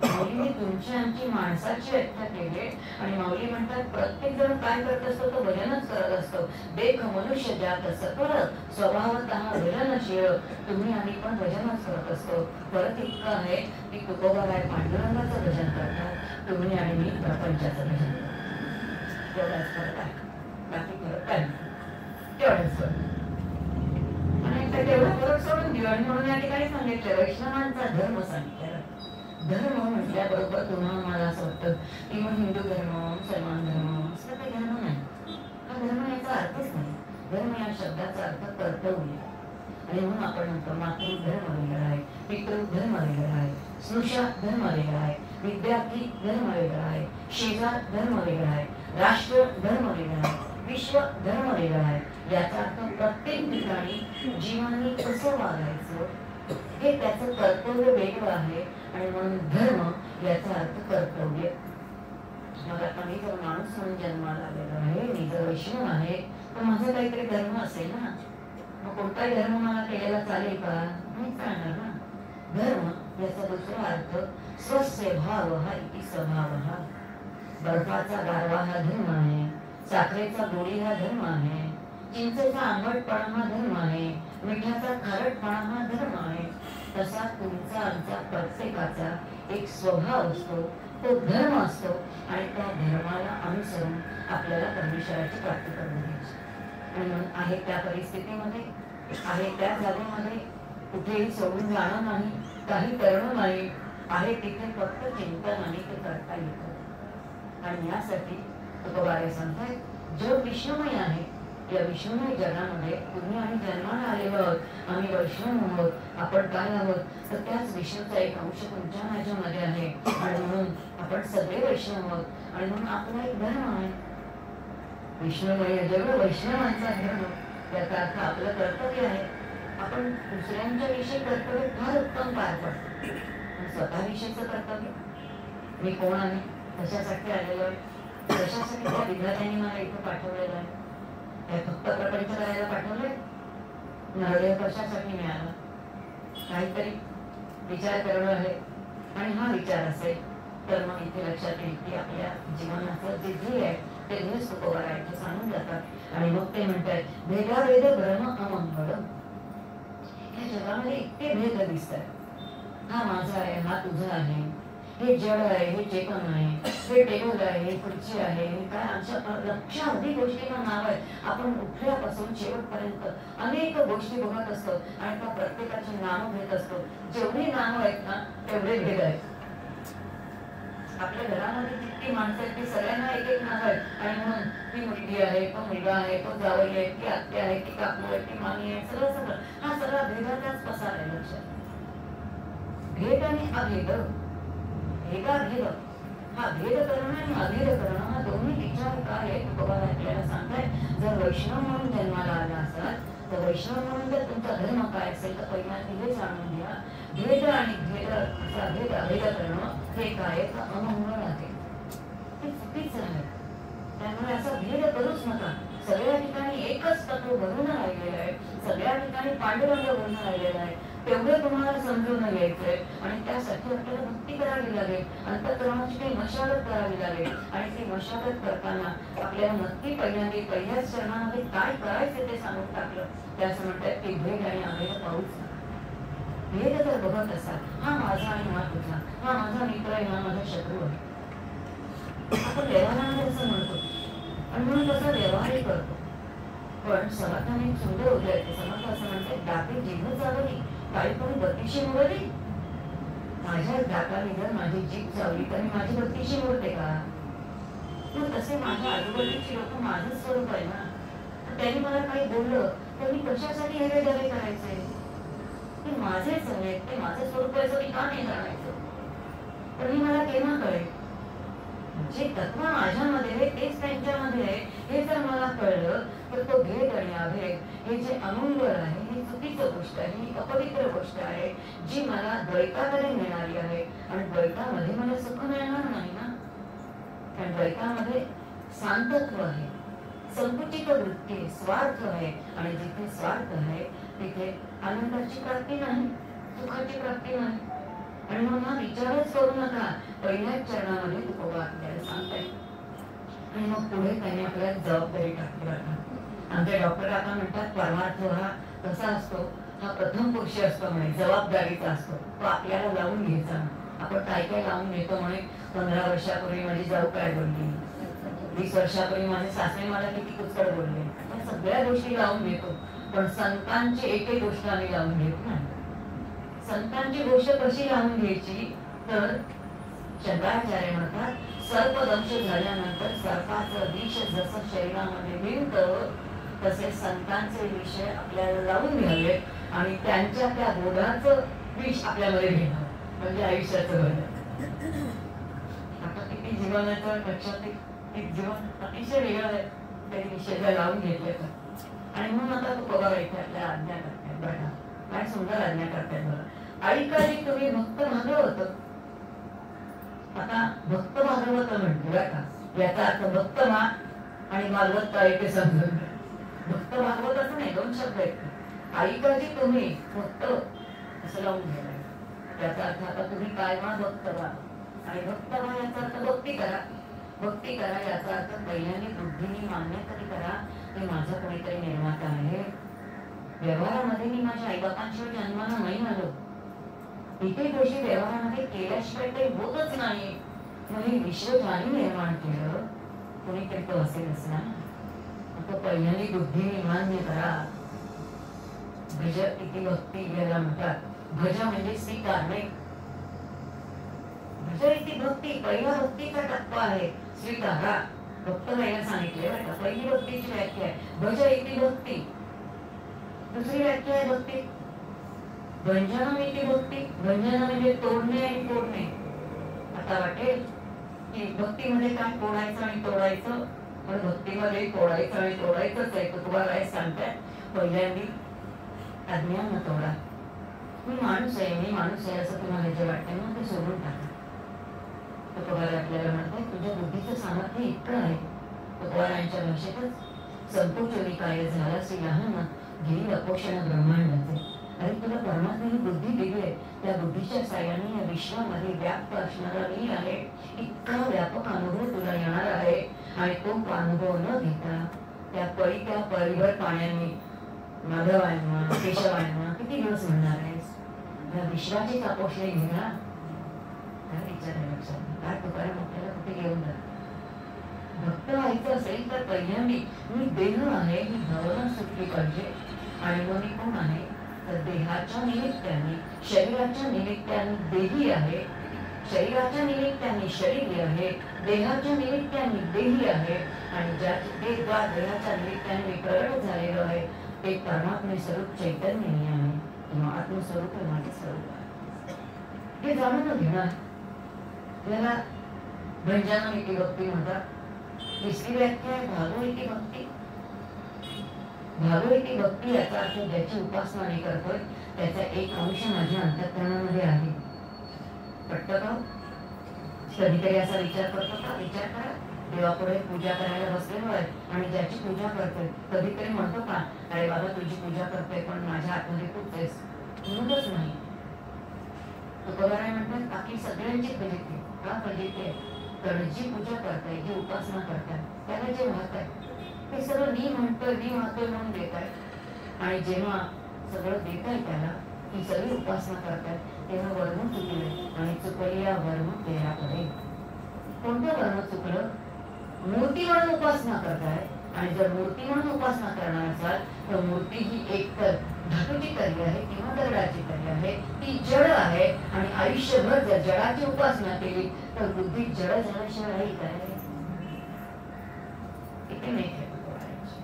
माऊलीने तुमची आमची माणसाची व्याख्या केली. आणि माऊली म्हणतात प्रत्येक जण काय करत असतो तो भजनच करत असतो. देख मनुष्य जात सकळ स्वभावतः भजनशील. तुम्ही आम्ही पण भजनच करत असतो. परत इतकं आहे की तुकोबाराय पांडुरंगाचं भजन करतात, तुम्ही आणि मी प्रपंचाचं भजन करतो. तेवढाच फरक आहे, बाकी फरक काय तेवढाच फरक. आणि तेवढा फरक सोडून देऊ. आणि म्हणून या ठिकाणी सांगितलं वैष्णवांचा धर्म सांगितलेला. धर्म म्हटल्याबरोबर तुम्हाला मला असं वाटतं की मग हिंदू धर्म, मुसलमान धर्म असं काही धर्म नाही. हा धर्म याचा अर्थच नाही. धर्म या शब्दाचा अर्थ कर्तव्य. आणि म्हणून आपण म्हणतो मातृधर्म वेगळा आहे, पितृधर्म वेगळा आहे, स्नुषा धर्म वेगळा आहे, विद्यार्थी धर्म वेगळा आहे, शेजार धर्म वेगळा आहे, राष्ट्र धर्म वेगळा आहे, विश्व धर्म वेगळा आहे. याचा अर्थ प्रत्येक ठिकाणी जीवाने कसं वागायचं हे त्याचं कर्तव्य वेगळं आहे. आणि म्हणून धर्म याचा अर्थ कर्तव्य. मग आता मी जर माणूस म्हणून जन्माला आलेलो आहे, मी जर वैष्णव आहे तर माझा काहीतरी धर्म असेल ना. मग कोणताही धर्म मला केलेला चालेल का, नाही चालणार ना. धर्म याचा दुसरा अर्थ स्वस्य भाव हा इति स्वभाव. बर्फाचा गारवा हा धर्म आहे, साखरेचा गोडी हा धर्म आहे, चिंचेचा आंबटपणा हा धर्म आहे, मिठाचा खारटपणा हा धर्म आहे. तसा तुमचा आमचा प्रत्येकाचा एक स्वभाव असतो, तो धर्म असतो. आणि त्या धर्माला अनुसरून आपल्याला परमेश्वराची प्राप्ती करून घ्यायची. आणि म्हणून आहे त्या परिस्थितीमध्ये, आहे त्या जागेमध्ये कुठेही सोडून जाणं नाही, काही करणं नाही. आहे तिथे फक्त चिंतन आणि ते करता येतं. आणि यासाठी तुकोबारे सांगतायत जग विश्वमय आहे. या विश्वमय जगामध्ये तुम्ही आणि जन्माला आलेलो आहोत, आम्ही वैष्णव आहोत. आपण काय आहोत तर त्याच विश्वाचा एक अंश तुमच्या माझ्यामध्ये आहे. आणि म्हणून आपण सगळे वैष्णव आहोत. आणि म्हणून आपला एक धर्म आहे विष्णुमय जग, वैष्णवांचा धर्म. याचा अर्थ आपलं कर्तव्य आहे. आपण दुसऱ्यांच्या विषयी कर्तव्य फार उत्तम पार पडतो. स्वतःविषयीचं कर्तव्य मी कोण आहे, कशासाठी आलेलो आहे, कशासाठी त्या विधात्याने मला इथं पाठवलेलं आहे. हे फक्त प्रपंच करायला पाठवलंय. नरदेव कशासाठी मिळाला, काहीतरी विचार करणं आहे. आणि हा विचार असेल तर मग इथे लक्षात येईल की आपल्या जीवनाचं जे ध्येय आहे ते ध्येय तुकोबाराय सांगून जातात. आणि मग ते म्हणतात भेदाभेद भ्रम अमंगळ. या जगामध्ये इतके भेद दिसतात. हा माझा आहे, हा तुझा आहे, हे जड आहे, हे चेतन आहे, हे टेबल आहे, हे खुर्ची आहे, हे काय आमच्या लक्षावधी गोष्टींना नाव आहे. आपण उठल्यापासून शेवटपर्यंत अनेक गोष्टी बघत असतो आणि त्या प्रत्येकाची नावं घेत असतो. जेवढी नावं आहेत ना तेवढे भेद आहेत. आपल्या घरामध्ये जितकी माणसं आहेत ती सगळ्यांना एक एक नाव आहेत. आणि म्हणून ती मुलगी आहे, तो मुलगा आहे, तो जावई आहे, ती आत्या आहे, ती काकू आहे, ती मामी आहे, सगळं सगळं हा सगळा भेदाचाच पसार आहे. लक्षात भेद आणि अभेद, भेदाभेद, हा भेद करणं आणि अभेद करणं हा दोन्ही विचार काय आहे तुकोबार आपल्याला सांगताय. जर वैष्णव म्हणून जन्माला आला असाल तर वैष्णव म्हणून जर तुमचा धर्म काय असेल तर पहिल्यांदा हे जाणून घ्या. भेद आणि भेद अभेद करणं हे काय अमंगळ आहे, ते चुकीचं आहे. त्यामुळे असा भेद करूच नका. सगळ्या ठिकाणी एकच तत्व बनून राहिलेलं आहे, सगळ्या ठिकाणी पांडुरंग बनून राहिलेला आहे. तेवढं तुम्हाला समजून घ्यायचंय. आणि त्यासाठी आपल्याला भक्ती करावी लागेल, अंतःकरणाची काही मशागत करावी लागेल. आणि ती मशागत करताना आपल्याला नक्की पहिल्याच चरणामध्ये काय करायचं ते सांगून टाकलं. त्याचं म्हणतात की भेद आणि अभेद पाहूच. भेद जर बघत असाल, हा माझा आणि हा तुझा, हा माझा मित्र आहे, हा माझा शत्रू आहे, आपण व्यवहारामध्ये असं म्हणतो आणि म्हणून तसा व्यवहारही करतो. पण समर्थाने एक सुंदर उद्या येते. समर्थ असं म्हणतात दाते जिभं चावली काही पण बत्तीशी मोडली. माझ्या दाताने जर माझी जीभ चावली तर माझी बत्तीशी मोडते का? तसे माझ्या आजूबाजूची लोक माझं स्वरूप आहे ना. त्यांनी मला काही बोललं तर मी कशासाठी हे वेगळे करायचे? ते माझेच आहेत, ते माझं स्वरूप आहे असं मी का नाही जाणायचं? तर मी मला केव्हा कळेल जे तत्व माझ्यामध्ये आहे तेच त्यांच्यामध्ये आहे हे जर मला कळलं तर तो भेद आणि अभेद हे जे अमंगळ आहे, ही चुकीचं गोष्ट आहे, ही अपवित्र गोष्ट आहे जी मला द्वैताकडे नेणारी आहे. आणि द्वैतामध्ये मला सुख मिळणार नाही ना. कारण द्वैतामध्ये शांतत्व आहे, संकुचित वृत्ती आहे, स्वार्थ आहे. आणि जिथे स्वार्थ आहे तिथे आनंदाची प्राप्ती नाही, सुखाची प्राप्ती नाही. आणि म्हणून हा विचारच करू नका. पहिल्याच चरणामध्ये तुकोबा आपल्याला सांगताय. आणि मग पुढे त्यांनी आपल्याला जबाबदारी टाकली. आमचे डॉक्टर आता म्हणतात परमार्थ हा कसा असतो, हा प्रथम पुरुष असतो म्हणे, जबाबदारीचा असतो. तो आपल्याला लावून घ्यायचा. आपण काय काय लावून घेतो म्हणे. 15 वर्षापूर्वी माझी जाऊ काय बोलली, 20 वर्षापूर्वी माझे सासरे मला किती कुचकड बोलले, या सगळ्या गोष्टी लावून घेतो. पण संतांची एकही गोष्ट आम्ही लावून घेत नाही. संतांची गोष्ट कशी लावून घ्यायची तर शंकराचार्य म्हणतात सर्पदंश झाल्यानंतर सर्पाचं विष जसं शरीरामध्ये मिळतं तसे संतांचे विषय आपल्याला लावून घ्यावे आणि त्यांच्या त्या बोधाचं विष आपल्यामध्ये घेणं म्हणजे आयुष्याचं भलं. आता किती जीवनाचं लक्षात एक जीवन अतिशय वेगळं आहे तरी विषय लावून घेतले तर. आणि म्हणून आता तो बघा इथे आपल्याला आज्ञा करतात. बघा काय सुंदर आज्ञा करतात बघा. ऐकायला तुम्ही भक्त भागवत. आता भक्त भागवत म्हणतो का, याचा अर्थ भक्त मा आणि भागवत ऐके समजून. भक्त भागवत असं नाही, दोन शब्द आहेत. ऐकायची तुम्ही भक्त असं लावून घ्यायला. याचा अर्थ आता तुम्ही काय मा भक्त व्हा. आणि भक्त व्हा याचा अर्थ भक्ती करा. भक्ती करा याचा अर्थ पहिल्याने बुद्धीने मान्य तरी करा की माझा कोणीतरी निर्माता आहे. व्यवहारामध्ये मी माझ्या आईबापांशिवाय जन्माला नाही आलो. इथे गोष्टी व्यवहारामध्ये केल्याशिवाय काही होतच नाही. म्हणजे विश्व ज्याने निर्माण केलं कोणीतरी तो असेलच ना. आता पहिल्याने बुद्धीने मान्य करा. भज इथे भक्ती याला म्हणतात. भज म्हणजे स्वीकारणे. भज इति भक्ती पहिला भक्तीचा टप्पा आहे. श्रीधारा भक्त व्हायला सांगितले बरं का. पहिली भक्तीची व्याख्या आहे भज इति भक्ती. दुसरी व्याख्या आहे भक्ती भंजनम इति भक्ती. भंजन म्हणजे तोडणे आणि फोडणे. आता वाटेल की भक्तीमध्ये काय तोडायचं आणि तोडायचं, पण भक्तीमध्ये तोडायचं आणि तोडायचंच आहे. तुम्हाला काय सांगताय, पहिल्यांदी अज्ञान तोडा. मी माणूस आहे, मी माणूस आहे असं तुम्हाला जे वाटतं ना ते सोडून टाका. तुकोबार आपल्याला म्हणतात तुझ्या बुद्धीचं सामर्थ्य इतकं आहे. तुकोबारांच्या भाषेतच संकोचोरी काय झाला श्री लहान घेई अपोषण ब्रह्मांडाचे. अरे तुला परमात्म्याने बुद्धी दिली आहे, त्या बुद्धीच्या साह्याने या विश्वामध्ये व्याप्त असणारा मी आहे. इतका व्यापक अनुभव तुला येणार आहे आणि तो अनुभव न घेता त्या परिभर पाण्याने माधवांना केशवांना किती दिवस म्हणणार आहेस. या विश्वाचीच अपोषणे घेणार. काय तुकाराम आपल्याला कुठे घेऊन जात. भक्त व्हायचं असेल तर पहिल्यांदी मी देह आहे ही भावना सुटली पाहिजे. आणि मग मी कोण आहे तर देहाच्या निमित्ताने शरीराच्या निमित्ताने देही आहे, शरीराच्या निमित्ताने शरीर आहे, देहाच्या निमित्ताने देही आहे. आणि ज्याचे देहाच्या निमित्ताने मी प्रगट झालेलो आहे ते परमात्मे स्वरूप चैतन्य आहे किंवा आत्मस्वरूप माझे स्वरूप आहे. हे जाणून घेणार त्याला भंजनम इति भक्ती म्हणतात. तिसरी व्याख्या आहे भागो इति भक्ती. भागो इति भक्ती याचा अर्थ ज्याची उपासना मी करतोय त्याचा एक अंश माझ्या अंतःकरणामध्ये आहे. पटतं का? कधीतरी असा विचार करतो का? विचार करा. देवापुढे पूजा करायला बसलेलो आहे आणि ज्याची पूजा करतोय कधीतरी म्हणतो का अरे बाबा तुझी पूजा करतोय पण माझ्या आतमध्ये तूच आहेस. म्हणूनच नाही. तुकोबाराय म्हणतात बाकी सगळ्यांची फजिती का फजिती कारण जी पूजा करताय जी उपासना करताय त्याला जे वाहताय ते सगळं मी म्हणतोय मी वाहतोय म्हणून देत आहे. आणि जेव्हा सगळं देत आहे त्याला ही सगळी उपासना करताय तेव्हा वर्म चुकले आणि चुकली या वर्म देहाकडे. कोणतं वर्म चुकलं? मूर्ती म्हणून उपासना करताय आणि जर मूर्ती म्हणून उपासना करणार असाल तर मूर्ती ही एक तर धातूची तरी आहे किंवा दगडाची तरी आहे. ती जड आहे आणि आयुष्यभर जर जडाची उपासना केली तर बुद्धी जड झाल्याशिवाय राहील काय? इथे नाही खेळ करायची.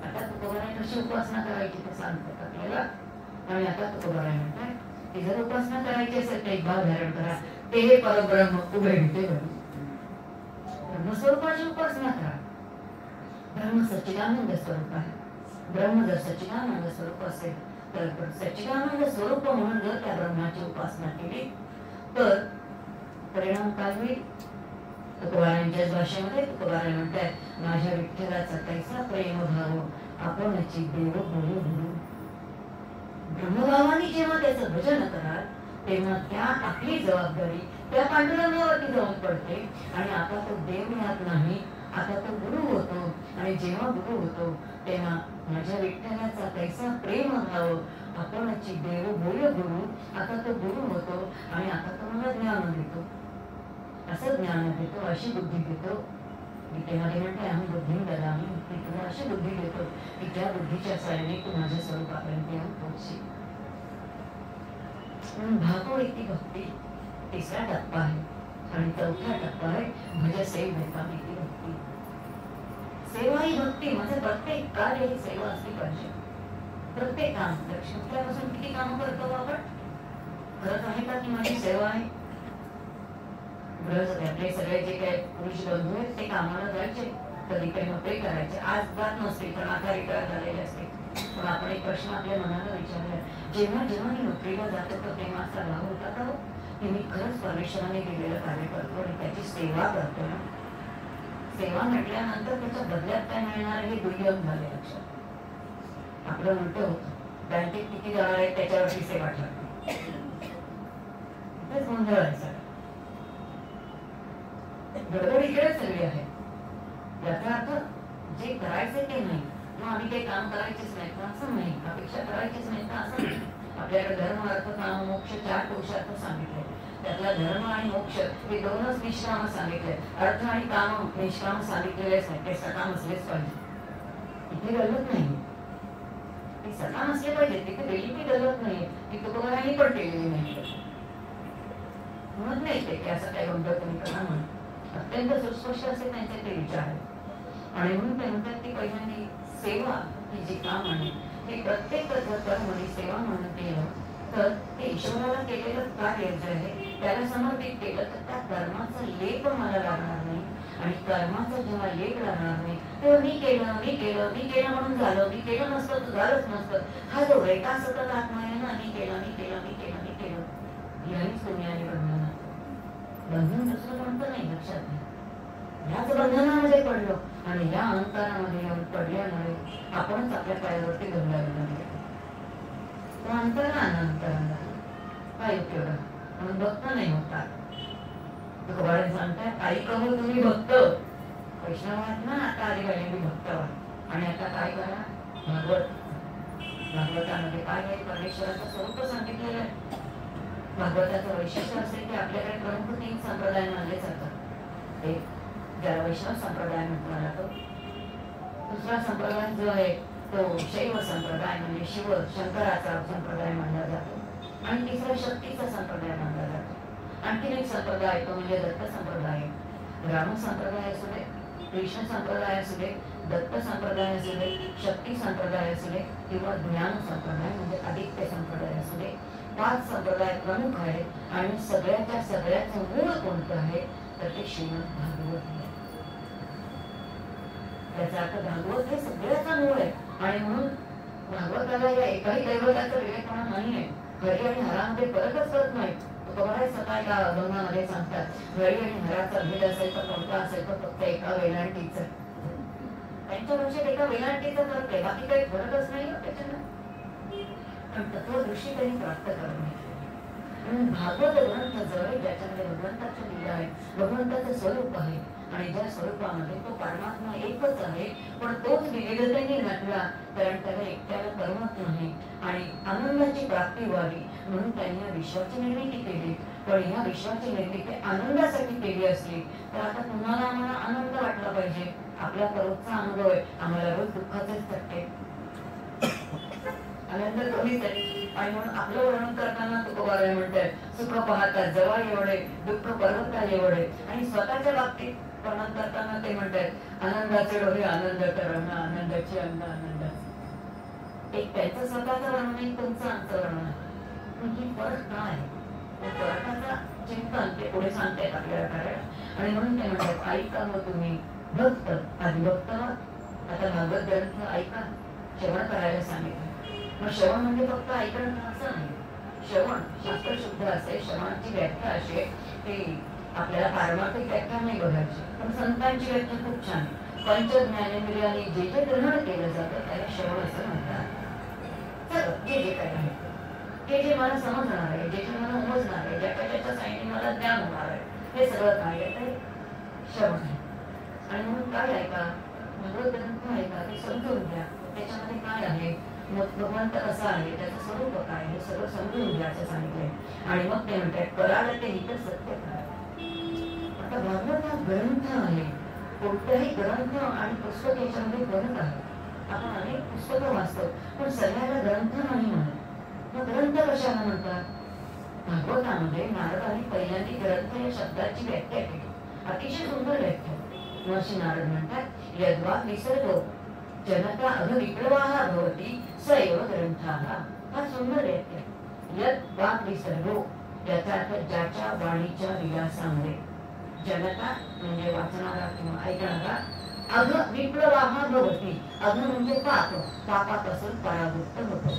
आता तुकोबाराय कशी उपासना करायची ते सांगतात आपल्याला. आणि आता तुकोबाराय म्हणतात की जर उपासना करायची असेल तर एक भाव धारण करा. ते हे परब्रह्म उभे होते ब्रह्मस्वरूपाची उपासना करा. ब्रह्म सच्चिदानंद स्वरूप आहे. ब्रह्म जर सच्चिदानंद स्वरूप असेल तर सच्चिदानंद स्वरूप म्हणून जर त्या ब्रह्माची उपासना केली तर परिणाम काय होईल? तुकोबारायांच्या भाषेमध्ये तुकोबाराय म्हणतात माझ्या विठ्ठलाचा कैसा प्रेम भाव आपणची देव बोलू बोलू. ब्रह्मभावाने जेव्हा त्याचं भजन कराल तेव्हा त्या आपली जबाबदारी त्या पांडुरंगावरती जाऊन पडते आणि आता तो देव राहत नाही, आता तो गुरु होतो. आणि जेव्हा गुरु होतो तेव्हा माझ्या विठ्ठलाचा कैसा प्रेम भाव आपणची देव बोल गुरु. आता तो गुरु होतो आणि आता तो मला ज्ञान देतो. असं ज्ञान देतो, अशी बुद्धी देतो. गीतेमध्ये म्हणते आम्ही बुद्धी ददामी. मी तुला अशी बुद्धी देतो की त्या बुद्धीच्या साहाय्याने तू माझ्या स्वरूपापर्यंत येऊन पोहोचशील. भागो इति भक्ती तिसरा टप्पा आहे. आणि चौथा टप्पा आहे भज सेव इति भक्ती. सेवा ही भक्ती. म्हणजे प्रत्येक कार्य ही सेवा असली पाहिजे. प्रत्येक काम उठल्यापासून किती काम करतो आपण? करत आहे का की माझी सेवा आहे? आपले सगळे जे काही पुरुष बंधू आहेत ते कामाला जायचे, कधी काही नोकरी करायचे. आज जात नसते पण आता रिटायर झालेले असते. पण आपण एक प्रश्न आपल्या मनाला विचारला जेव्हा जेव्हा मी नोकरीला जात होतो तेव्हा असा भाव होता का की मी खरंच परमेश्वराने दिलेलं कार्य करतो आणि त्याची सेवा करतो ना? सेवा म्हटल्यानंतर त्याच्या बदल्यात काय मिळणार हे दुर्लभ झाले लक्षात. आपलं म्हणतो बँकेत किती जाणार आहे त्याच्यावरती सेवा ठरते. तेच गोंधळ आहे सगळं. गडबड इकडेच सगळी आहे. याचा अर्थ जे करायचे ते नाही मग आम्ही काही काम करायचेच नाही का असं नाही. अपेक्षा करायचीच नाही का असं नाही. आपल्याकडे धर्म अर्थ काम मोक्ष 4 पुरुषार्थ सांगितले. त्यातला धर्म आणि मोक्ष हे 2च निष्काम सांगितले. अर्थ आणि काम निष्काम सांगितलेलेच नाही. ते सकाम असलेच पाहिजे. इथे गलत नाही. ते सकाम असले पाहिजे. तिथे बेली गलत नाही. ती तुकोबारायांनी पण केलेली नाही. मग नाही ते की असं काही गंभीर तुम्ही करा म्हणून अत्यंत सुस्पष्ट असे त्यांचे ते विचार आहेत. आणि म्हणून ते म्हणतात की पहिल्यांदी सेवा ही जी काम आहे ते प्रत्येक कर्मणी सेवा म्हणून केलं तर ते ईश्वराला केलेलं कार्य जे आहे त्याला समर्पित केलं तर त्या कर्माचा लेप मला लागणार नाही. आणि कर्माचा जेव्हा लेप लागणार नाही तेव्हा मी केलं म्हणून झालं, मी केलं नसतं तर झालंच नसतं, हा जो रेटा सतत आत्मा आहे ना, मी केलं यानेच तुम्ही आणि बंधन दुसरं कोणतं नाही, लक्षात नाही. याच बंधनामध्ये पडलो आणि या अंतरामध्ये येऊन पडल्यामुळे आपणच आपल्या पायावरती गंगावी लागले. तो अंतराला काय उपयोग म्हणून भक्त नाही होता. तुकोबाराज सांगतात आई कहो तुम्ही भक्त वैष्णवात ना, आता आधी पाहिजे भक्त व्हा. आणि आता काय करा, भागवतामध्ये काय आहे, परमेश्वराचं स्वरूप सांगितलेलं आहे. भागवताचं वैशिष्ट्य असेल की आपल्याकडे प्रमुख 3 संप्रदाय मानले जातात. एक ज्याला वैष्णव संप्रदाय म्हटला जातो. दुसरा संप्रदाय जो आहे तो शैव संप्रदाय म्हणजे शिव शंकराचा संप्रदाय मानला जातो. आणि तिसरा शक्तीचा संप्रदाय मानला जातो. आणखीन एक संप्रदाय तो म्हणजे दत्त संप्रदाय. ब्राह्मण संप्रदाय असू दे, कृष्ण संप्रदाय असू दे, दत्त संप्रदाय असू दे, शक्ती संप्रदाय असू दे किंवा ज्ञान संप्रदाय म्हणजे आदित्य संप्रदाय असू दे, 5 संप्रदाय प्रमुख आहेत. आणि सगळ्याचं मूळ कोणतं आहे तर ते श्रीमद भागवत आहे. त्याचा अर्थ भागवत हे सगळ्याचं मूळ आहे. आणि म्हणून भागवताला या एकाही दैवताचं वेगळेपणा नाहीये. हरी आणि हरामध्ये फरकच करत नाही. तुकोबाराज सकाळच्या अभंगामध्ये सांगतात हरी आणि हराचा भेद असेल तर कोणता असेल तर फक्त एका वेलांटीचा. त्यांच्या भाषेत एका वेलांटीचा फरक आहे, बाकी काही फरकच नाही त्याच्यानं. पण तत्वदृष्टी त्यांनी प्राप्त करत नाही. म्हणून भागवत ग्रंथ जो आहे ज्याच्यामध्ये भगवंताची लीला आहे, भगवंताचं स्वरूप आहे आणि ज्या स्वरूपामध्ये तो परमात्मा एकच आहे पण तोच विविधतेने नटला कारण त्याला एकट्याला करमत नाही आणि आनंदाची प्राप्ती व्हावी म्हणून त्यांनी या विश्वाची निर्मिती केली. पण या विश्वाची निर्मिती आनंदासाठी केली असली तर आता तुम्हाला आम्हाला आनंद वाटला पाहिजे. आपला रोजचा अनुभव आहे, आम्हाला रोज दुःखाचेच चटके, आनंद कमीच आहे. आणि म्हणून आपलं वर्णन करताना तुकोबाराय म्हणतात सुख पाहतात जवळ एवढे, दुःख पर्वता एवढे. आणि स्वतःच्या बाबतीत वर्णन करताना ते म्हणतात आनंदाचे डोळे आनंद करणं, आनंदाची अन्न आनंदाचे. एक त्यांचं स्वतःचं वर्णन आहे, तुमचं आमचं वर्णन आहे. ही फरक काय आहे फरकाचा चिंतन ते पुढे सांगतायत आपल्याला करायला. आणि म्हणून ते म्हणतात ऐका मग तुम्ही भक्त आधी भक्त. आता भागवत ग्रंथ ऐका, श्रवण करायला सांगितलं. मग श्रवण म्हणजे फक्त ऐकणं असं नाही. श्रवण शास्त्र शुद्ध असे, श्रवणाची व्याख्या अशी की आपल्याला पारमार्थिक व्याख्या नाही बघायची पण संतांची व्याख्या खूप छान आहे. पंच ज्ञानेंद्रियांनी जे जे ग्रहण केलं जातं त्याला श्रवण असं म्हणतात. तर जे जे काय आहे ते जे मला समजणार आहे, जे जे मला उमजणार आहे, ज्याच्या ज्याच्या साईने मला ज्ञान होणार आहे, हे सगळं काय आहे ते श्रवण आहे. आणि म्हणून काय ऐका, भगवत ग्रंथ ऐका, ते समजून घ्या त्याच्यामध्ये काय आहे, भगवंत कसा आहे, त्याचं स्वरूप काय, हे सगळं समजून घ्यायचं सांगितलंय. आणि मग ते म्हणतात करायला ते इतर सत्य करा. आता भागवत हा ग्रंथ आहे. कोणत्याही ग्रंथ आणि पुस्तक याच्यामध्ये फरक आहे. आपण अनेक पुस्तकं वाचतो पण सगळ्याला ग्रंथ नाही म्हणत. मग ग्रंथ कशाला म्हणतात? भागवतामध्ये नारदांनी पहिल्यांदा ग्रंथ या शब्दाची व्याख्या केली, अतिशय सुंदर व्याख्या. महर्षी नारद म्हणतात यद्वा निसर्गो जनता अघ विप्लवाः भवति स एव ग्रंथाः. हा सुंदर व्याख्या. यद वाक् विसर्गो याचा अर्थ ज्याच्या वाणीच्या विलासामुळे जनता म्हणजे वाचणारा किंवा ऐकणारा अघ विप्लवाः भवति. अघ म्हणजे पाप, पापापासून परावृत्त होतो.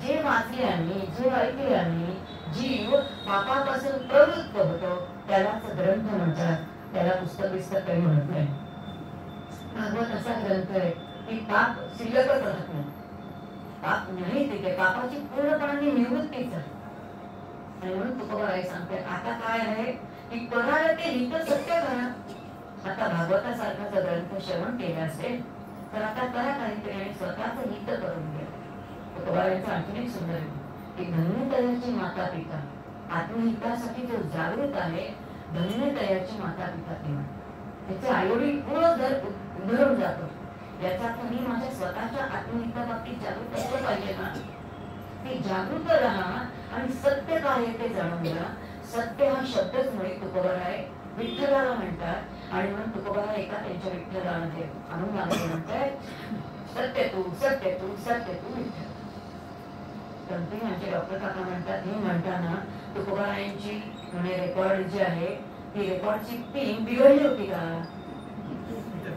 जे वाचल्याने जे ऐकल्याने जीव पापापासून प्रवृत्त होतो त्यालाच ग्रंथ म्हणतात. त्याला पुस्तक बिस्तक काही म्हणत नाही. भागवत असा ग्रंथ आहे की पाप शिल्लकच राहत नाही. पाप नाही तिथे, पापाची पूर्णपणे निवृत्तीच आहे. आणि म्हणून तुकोबाराय सांगते आता काय आहे की कोणाला ते हित सत्य करा. आता भागवतासारखा जर ग्रंथ श्रवण केला असेल तर आता करा काहीतरी आणि स्वतःच हित करून घ्या. तुकोबारायचं आणखीन एक सुंदर आहे की धन्यतयाची माता पिता, आत्महितासाठी जो जागृत आहे धन्यतयाची माता पिता तेव्हा त्याचे आईवडील पूर्ण घर उधळून जातो. याचा अर्थ मी माझ्या स्वतःच्या आत्महिता बाबतीत जागृत असलं पाहिजे ना. ते जागृत राहा आणि सत्य काय ते जाणून घ्या. सत्य हा शब्दच मुळे तुकोबाराय विठ्ठलाला म्हणतात. आणि म्हणून तुकोबारा एका त्यांच्या विठ्ठलामध्ये अनुभवामध्ये म्हणतात, सत्य तू सत्य तू सत्य तू विठ्ठल. पण आमचे डॉक्टर काका म्हणतात, हे म्हणताना तुकोबारायांची म्हणजे रेकॉर्ड जी आहे ती रेकॉर्डची पिन बिघडली होती का?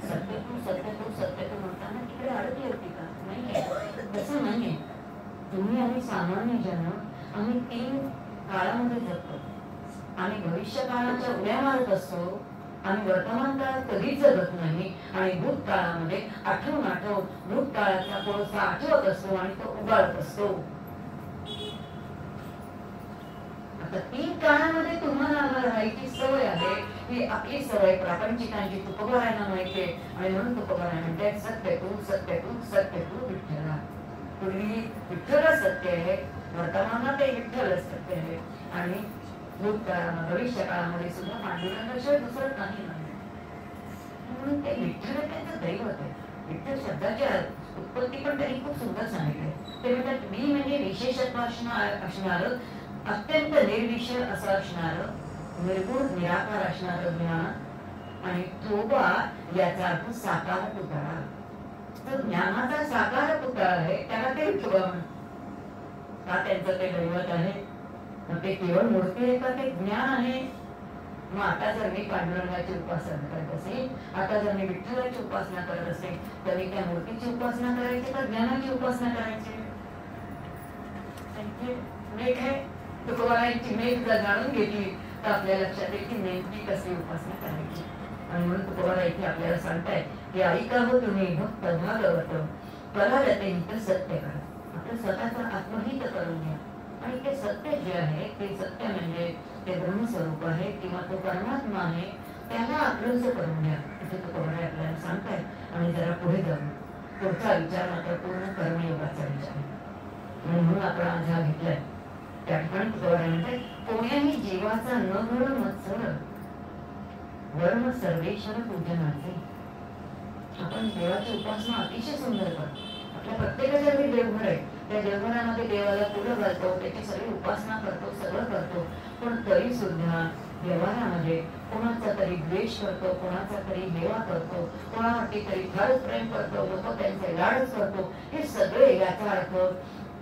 सत्य तू सत्य तू सत्य तू म्हणताना तिकडे अडकली होती का? नाही, तसं नाहीये. तुम्ही आम्ही सामान्य जन आम्ही 3 काळामध्ये जगतो. आम्ही भविष्य काळाच्या उड्या मारत असतो. आम्ही वर्तमान काळात कधीच जगत नाही आणि भूतकाळामध्ये आठवून भूतकाळाचा कोळसा आठवत असतो आणि तो उगाळत असतो. आता 3 काळामध्ये तुम्हाला आम्हाला राहायची सवय आहे. ही आपली सवय प्रापंचिकांची तुकोबारायांना माहिती आहे. आणि म्हणून तुकोबाराय म्हणतात, सत्य तू सत्य तू सत्य तू विठ्ठला. पूर्वी विठ्ठल सत्य आहे, वर्तमानात विठ्ठल सत्य आहे आणि भूतकाळामध्ये भविष्य काळामध्ये सुद्धा पांडुरंगाशिवाय दुसरं काही नाही. म्हणून ते विठ्ठल त्यांचं दैवत आहे. विठ्ठल शब्दाची उत्पत्ती पण त्यांनी खूप सुंदर सांगितली. ते म्हणतात, मी म्हणजे विशेषत्व असणार, अत्यंत निर्विषय असं असणार, निर्गुण निराकार असणार ज्ञान आणि तोबा याचा अर्थ साकार पुतळा. तर ज्ञानाचा साकार पुतळा आहे, त्याला ते विठोबा म्हणतात. का त्यांचं ते दैवत आहे? ते केवळ मूर्ती आहे का ते ज्ञान आहे? मग आता जर मी पांडुरंगाची उपासना करत असेल, आता जर मी विठ्ठलाची उपासना करत असेल, तर मी त्या मूर्तीची उपासना करायची का ज्ञानाची उपासना करायची? मेघ आहे, तुकोबारायांची मेघ जर जाणून घेतली तर आपल्या लक्षात येईल की नेमकी कसली उपासना करायची. आणि म्हणून तुकोबारा इथे आपल्याला सांगतायत की ऐका हो तुम्ही भक्त भागवत परागते हित सत्य करा. आपलं स्वतःचं आत्महित करून घ्या. आणि ते सत्य जे आहे ते सत्य म्हणजे ते ब्रह्मस्वरूप आहे किंवा तो परमात्मा आहे, त्याला आग्रह करून घ्या. इथे तुकोबारा आपल्याला सांगतायत. आणि जरा पुढे जाऊन पुढचा विचार मात्र पूर्ण कर्मयोगाचा विचार आहे. म्हणून आपण आज हा घेतलाय. त्या ठिकाणी तुकोबारा म्हणतात, कोण्याही जीवाचा न घड मत्सर वर्म सर्वेश्वर पूजनाचे. आपण देवाची उपासना अतिशय सुंदर करतो. आपल्या प्रत्येकाच्या घरी देवघर आहे, त्या देवघरामध्ये देवाला फुलं घालतो, त्याची सगळी उपासना करतो, सगळं करतो. पण तरी सुद्धा व्यवहारामध्ये कोणाचा तरी द्वेष करतो, कोणाचा तरी हेवा करतो, कोणावरती तरी फारच प्रेम करतो, लोक त्यांचे लाडच करतो. हे सगळे याचा अर्थ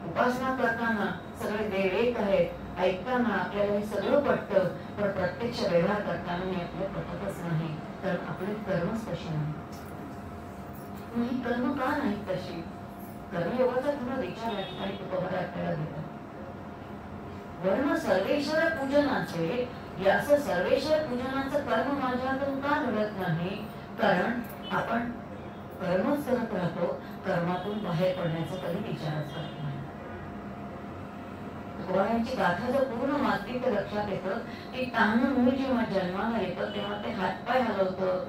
उपासना करताना सगळे देव एक आहेत, ऐकताना आपल्याला हे सगळं पटतं, पण प्रत्यक्ष व्यवहार करताना हे आपलं पटतच नाही. तर आपले कर्मच तशी नाही. कर्म का नाही तशी? कर्मयोगाचा थोडा विचार या ठिकाणी तुकोबारा आपल्याला देतात. वर्म सर्वेश्वर पूजनाचे, याचं सर्वेश्वर पूजनाचं कर्म माझ्यातून का घडत नाही? कारण आपण कर्मच करत राहतो, कर्मातून बाहेर पडण्याचा कधी विचारच करत नाही. तुकोबारांची गाथा जर पूर्ण वाचली तर लक्षात येतं की तान्ह मूळ जेव्हा जन्माला येतं तेव्हा ते हातपाय हलवतं,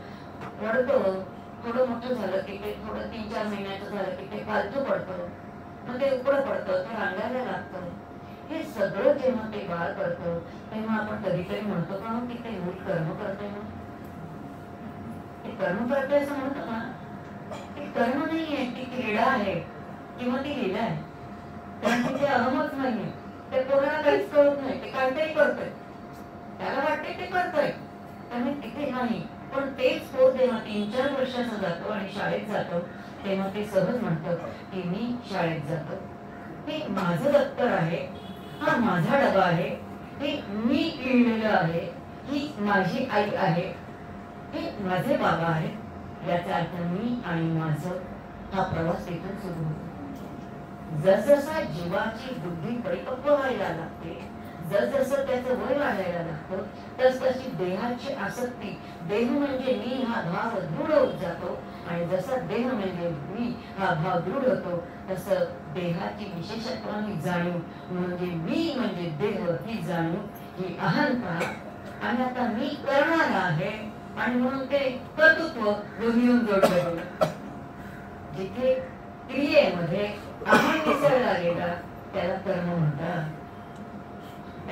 रडतं, थोडं मोठं झालं की ते थोडं 3-4 महिन्याचं झालं की ते पालथं पडतं, मग ते उघडं पडतं, ते रांगायला लागतं. हे सगळं जेव्हा ते बाळ करतं तेव्हा आपण कधीतरी म्हणतो का की ते मूल कर्म करतंय ना, ते कर्म करतंय असं म्हणतो ना? ते कर्म नाहीये, ती क्रीडा आहे किंवा ती लीला आहे. कारण तिथे अहमच नाहीये. ते कोणाला काहीच कळत नाही, ते काहीतरी करतंय, त्याला वाटते ते करतंय, त्यामुळे तिथे नाही. पण तेच पोर जेव्हा 3-4 वर्षाचा जातो आणि शाळेत जातो तेव्हा ते सहज म्हणतं की मी शाळेत जातो, हे माझं दप्तर आहे, हा माझा डबा आहे, हे मी लिहिलेलं आहे, ही माझी आई आहे, हे माझे बाबा आहे. याचा अर्थ मी आणि माझं हा प्रवास इथून सुरू होतो. जसजसा जीवाची बुद्धी परिपक्व व्हायला लागते, जसजसं त्याचं वय वाढायला लागतं, तसतशी देहाची आसक्ती, देह म्हणजे मी हा भाव दृढ होत जातो. आणि जसा देह म्हणजे मी हा भाव दृढ होतो तसं देहाची विशेषत्वाने जाणीव म्हणजे मी म्हणजे देह ही जाणीव, ही अहंता. आणि आता मी करणार आहे आणि म्हणून ते कर्तृत्व दोन्ही जोडले गेले. जिथे क्रियेमध्ये अहं मिसळला गेला त्याला कर्म म्हणतात.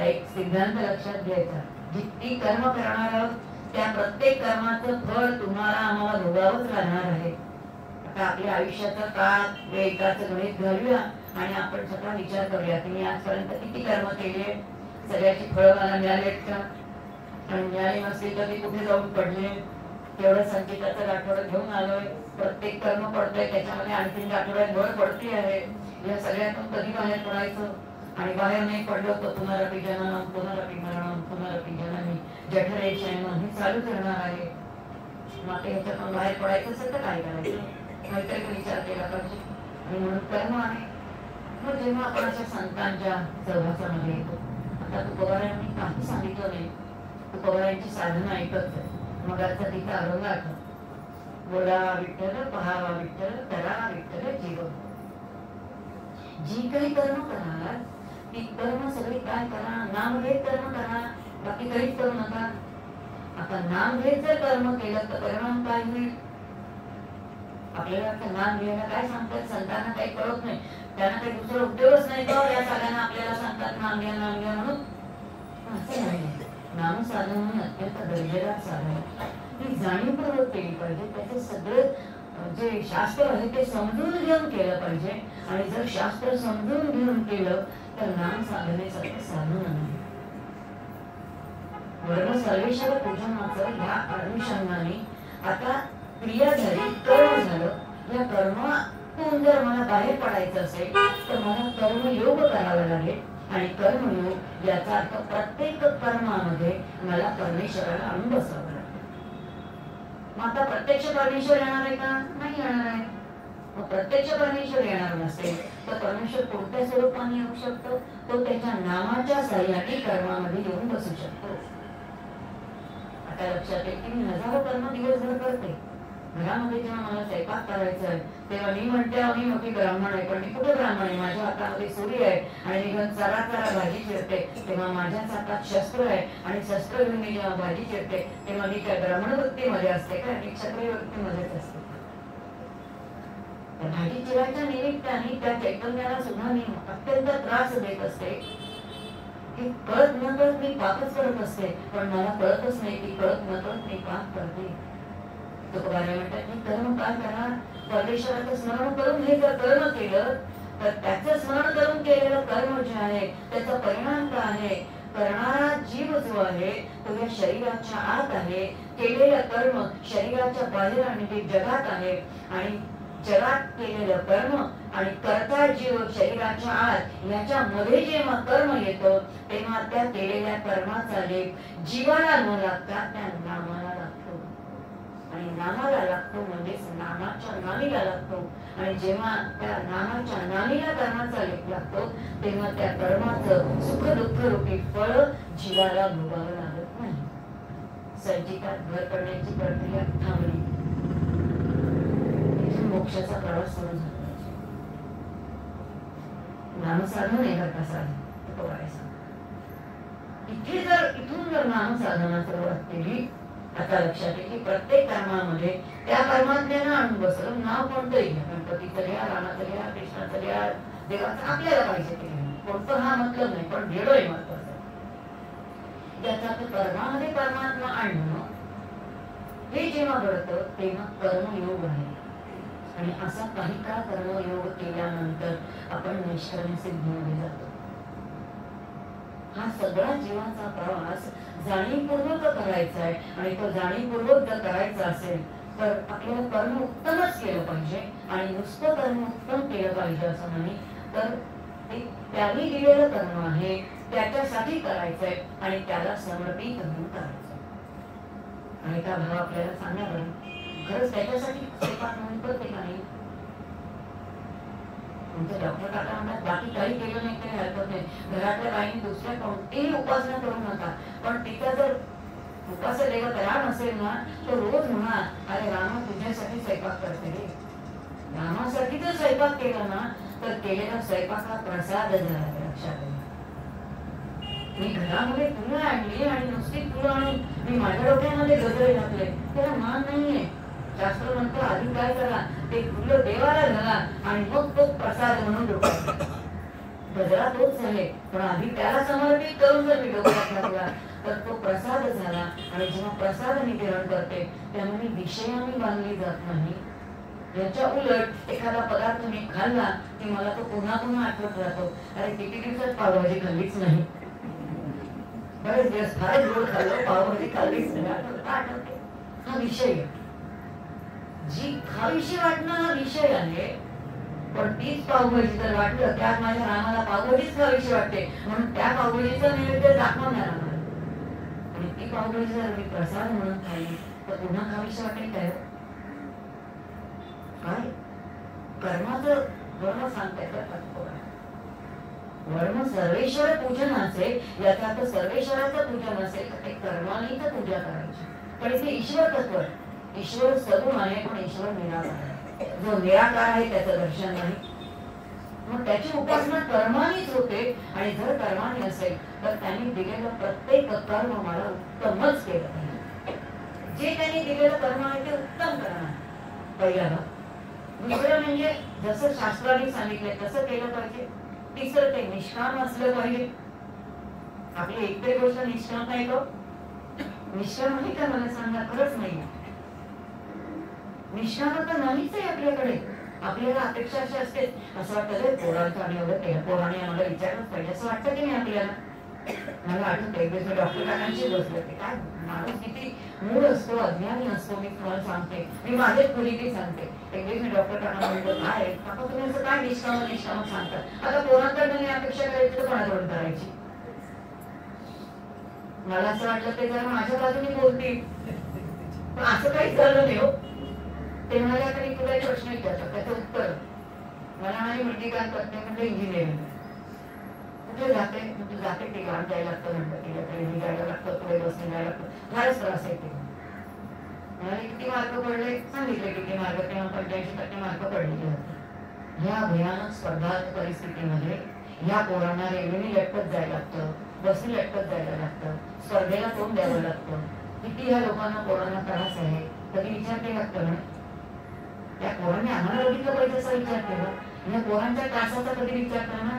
एक सिद्धांत लक्षात घ्यायचा, जितकी कर्म करणार आहोत त्या प्रत्येक कर्माचं फळ तुम्हाला आम्हाला भोगावंच लागणार आहे. आता आपल्या आयुष्याचा काळ वेळाचं गणित घालूया आणि आपण स्वतः विचार करूया की मी आजपर्यंत किती कर्म केले. सगळ्याची फळं मला मिळालीत का? आणि मिळाली नसली तर मी कुठे जाऊन पडले? तेवढं संचिताचं गाठोडं घेऊन आलोय, प्रत्येक कर्म पडतंय त्याच्यामध्ये, आणखीन गाठोड्यात भर पडती आहे. या सगळ्यातून कधी बाहेर पडायचं? आणि बाहेर नाही पडलो तर पुनरपि जननम पुनरपि मरणम पुनरपि जननी जठरे शयनम हे चालूच राहणार आहे. मग ह्याच्यातून बाहेर पडायचं असेल तर काय करायचं? काहीतरी विचार केला पाहिजे. आणि म्हणून कर्म आहे. मग जेव्हा आपण अशा संतांच्या सहवासामध्ये येतो, आता तुकोबारायांनी काही सांगितलं नाही, तुकोबारायांची साधना ऐकत मग आता तिचा अभंग आठवतो. बोला विठ्ठल, पहावा विठ्ठल, करा विठ्ठल जीवन. जी काही कर्म करा ती कर्म सगळी काय करा? नामभेद कर्म करा, बाकी काहीच करू नका. आता नामभेद जर कर्म केलं तर परिणाम काय होईल? आपल्याला नाम घ्यायला काय सांगतात? संतांना काही कळत नाही, त्यांना काही दुसरा उद्योगच नाही तो या सगळ्यांना आपल्याला सांगतात नाम घ्या नाम घ्या म्हणून. असं नाही. नाम साधन हे अत्यंत दर्जेदार साधन ही जाणीवपूर्वक केली पाहिजे. त्याचे सगळं जे शास्त्र आहे ते समजून घेऊन केलं पाहिजे. आणि जर शास्त्र समजून घेऊन केलं तर नाम साधनेसारखं साधन नाही. वर्ण सर्वेश्वर पूजनाचं ह्या अनुषंगाने आता क्रिया झाली, कर्म झालं. या कर्मातून जर मला बाहेर पडायचं असेल तर मला कर्मयोग करावा लागेल. आणि कर्मयोग याचा अर्थ प्रत्येक कर्मामध्ये मला परमेश्वराला आणून बसवावं लागेल. मग आता प्रत्यक्ष परमेश्वर येणार आहे का? नाही येणार आहे. मग प्रत्यक्ष परमेश्वर येणार नसेल तर परमेश्वर कोणत्या स्वरूपाने येऊ शकतो? तो त्याच्या नामाच्या साह्याने कर्मामध्ये येऊन बसू शकतो. आता लक्षात येईल की मी हजारो कर्म दिवसभर करते. घरामध्ये जेव्हा मला स्वयंपाक करायचा आहे तेव्हा मी म्हणते मी मोठी ब्राह्मण आहे, पण मी कुठे ब्राह्मण आहे? माझ्या हातामध्ये सुरी आहे आणि मी घेऊन चरा भाजी चिरते, तेव्हा माझ्याच हातात शस्त्र आहे आणि शस्त्र घेऊन मी जेव्हा भाजी चिरते तेव्हा मी काय ब्राह्मण वृत्तीमध्ये असते का? मी क्षत्रिय वृत्तीमध्येच असते. भाजी चिरायच्या निमित्ताने त्या चैतन्याला सुद्धा मी अत्यंत त्रास देत असते की कळत न कळत मी पापच करत असते, पण मला कळतच नाही की कळत न कळत मी पाप करते. तुकोबाराय म्हणतात की कर्म काय करा? परमेश्वराचं स्मरण करून हे जर कर्म केलं तर त्याचं स्मरण करून केलेलं कर्म जे आहे त्याचा परिणाम काय आहे? करणारा जीव जो आहे तो या शरीराच्या आत आहे. केलेलं कर्म शरीराच्या बाहेर आणि ते जगात आहे. आणि जगात केलेलं कर्म आणि करता जीव शरीराच्या आत याच्यामध्ये जेव्हा कर्म येतो तेव्हा त्या केलेल्या कर्माचा लेप जीवाला न लागता त्या नामाला लागतो. आणि नामाला लागतो म्हणजेच नामाच्या नामीला लागतो. आणि जेव्हा त्या नामाच्या नामीला कर्माचा लेप लागतो तेव्हा त्या कर्माचं सुख दुःख रूपी फळ जीवाला भोगावं लागत नाही. संचितात भर पडण्याची प्रक्रिया थांबली. मोक्षाचा प्रवास सुरू झाला. नामसाधन आहे का साधन? इथून जर नामसाधना सुरुवात केली आता लक्षात येईल की प्रत्येक कर्मामध्ये त्या परमात्म्याला आणून बसलं. नाव कोणतंही घ्या, गणपतीचं घ्या, रामाचं घ्या, कृष्णाचं घ्या, देवाचं आपल्याला पाहिजे ते कोणतं हा मतलब नाही, पण भेडोय महत्वाचं. त्याचा कर्मामध्ये परमात्मा आणणं हे जेव्हा घडतं तेव्हा कर्मयोग आहे. आणि असा काही काळ कर्मयोग केल्यानंतर आपण निष्कर्म सिद्धीमध्ये जातो. हा सगळा जीवाचा प्रवास जाणीवपूर्वक करायचा आहे. आणि तो जाणीवपूर्वक जर करायचा असेल तर आपल्याला कर्म उत्तमच केलं पाहिजे. आणि नुसतं कर्म उत्तम केलं पाहिजे असं नाही, तर ते त्याने दिलेलं कर्म आहे त्याच्यासाठी करायचंय आणि त्याला समर्पित म्हणून करायचं. आणि का भाव आपल्याला सांगा खरंच त्याच्यासाठी स्वयंपाक म्हणून करते का नाही? तुमचे डॉक्टर काका म्हणतात बाकी काही केलं नाही तरी हरकत नाही, घरातल्या बाईंनी दुसऱ्या कोणतीही उपासना करू नका, पण तिचा जर उपास देवत राम असेल ना तो रोज म्हणा अरे रामा तुझ्यासाठी स्वयंपाक करते रे. रामासाठी जर स्वयंपाक केला ना तर केलेला स्वयंपाक हा प्रसाद झाला. लक्षात मी घरामध्ये फुलं आणली आणि नुसती फुलं आणून मी माझ्या डोक्यामध्ये गजरे घातले, त्याला मान नाहीये. शास्त्र म्हणतो आधी काय करा ते फुलं देवाला घाला आणि मग तो प्रसाद म्हणून डोक्यात. गजरा तोच आहे पण आधी त्याला समर्पित करून जर मी डोक्यात घातला तर तो प्रसाद झाला. आणि जेव्हा प्रसाद मी ग्रहण करते त्यामुळे विषयाने बांधली जात नाही. याच्या उलट एखादा पदार्थ मी खाल्ला की मला तो पुन्हा पुन्हा आठवत राहतो, अरे किती दिवसात पावभाजी खाल्लीच नाही. बरेच दिवस फारच गोड खाल्लं, पावभाजी खाल्लीच नाही, आठवते हा विषय आहे. जी खावीशी वाटणं हा विषय आहे, पण तीच पावभाजी जर वाटलं त्यात माझ्या रामाला पावभाजीच खावीशी वाटते म्हणून त्या पावभाजीचा नैवेद्य दाखवणार आम्हाला. आणि ती पावभाजी जर मी प्रसाद म्हणून खाल्ली तर पुन्हा खावीशी वाटेल काय? काय कर्माचं वर्म सांगताय. वर्म सर्वेश्वर पूजन असेल, याचा अर्थ सर्वेश्वराचं पूजन असेल तर ते कर्मानेच पूजा करायची. पण इथे ईश्वर तत्व, ईश्वर सगुण आहे पण ईश्वर निराकार आहे. जो निराकार आहे त्याचं दर्शन नाही, मग त्याची उपासना कर्मानेच होते. आणि जर कर्माने असेल तर त्यांनी दिलेलं प्रत्येक कर्म मला उत्तमच केलं पाहिजे. जे त्यांनी दिलेलं कर्म आहे ते उत्तम कर्म आहे, पहिला भाग. दुसरं म्हणजे जसं शास्त्राने सांगितलंय तसं केलं पाहिजे. तिसरं ते निष्काम असलं पाहिजे. आपली एकटे गोष्ट निष्काम नाही का? निष्काम आहे का मला सांगा? खरंच नाही. निष्कामता नाहीच आहे आपल्याकडे. आपल्याला अपेक्षा अशी असते, असं वाटतं पोरांचं आणि एवढं केलं, पोरांनी आम्हाला विचारलंच पाहिजे असं वाटतं की नाही आपल्याला? मला आठवतं एक दिवस डॉक्टर काकांशी बसले होते. काय माणूस किती मूळ असतो, अज्ञानी असतो. मी तुम्हाला सांगते, मी माझेच खोलीची सांगते. एक दिवस मी डॉक्टर काकांना म्हणतो, काय काका तुम्ही असं काय निष्काम निष्काम सांगतात? आता पोरांकडे अपेक्षा करायची तर कोणाकडून करायची? मला असं वाटलं ते जरा माझ्या बाजूने बोलतील, पण असं काहीच झालं नाही हो. ते म्हणाले आता मी तुला एक प्रश्न विचारतो, त्याचं उत्तर. मला माझी मुलगी काय करते म्हणजे इंजिनिअरिंग. कुठे जाते? म्हणजे जाते ते गाव जायला लागतं, म्हणतात तिच्याकडे जायला लागतं, पुढे बसने जायला लागतं, फारच त्रास आहे ते. म्हणाले किती मार्क पडले? सांगितले किती मार्क, तेव्हा 85% मार्क पडलेले होते. ह्या भयानक स्पर्धात्मक परिस्थितीमध्ये ह्या पोरांना रेल्वेने लटकत जायला लागतं, बसने लटकत जायला लागतं, स्पर्धेला तोंड द्यावं लागतं. किती ह्या लोकांना पोरांना त्रास आहे कधी विचार केला का? त्या पोरांनी आम्हाला बघितलं पाहिजे असा विचार केला. या पोरांच्या त्रासाचा कधी विचार करणार?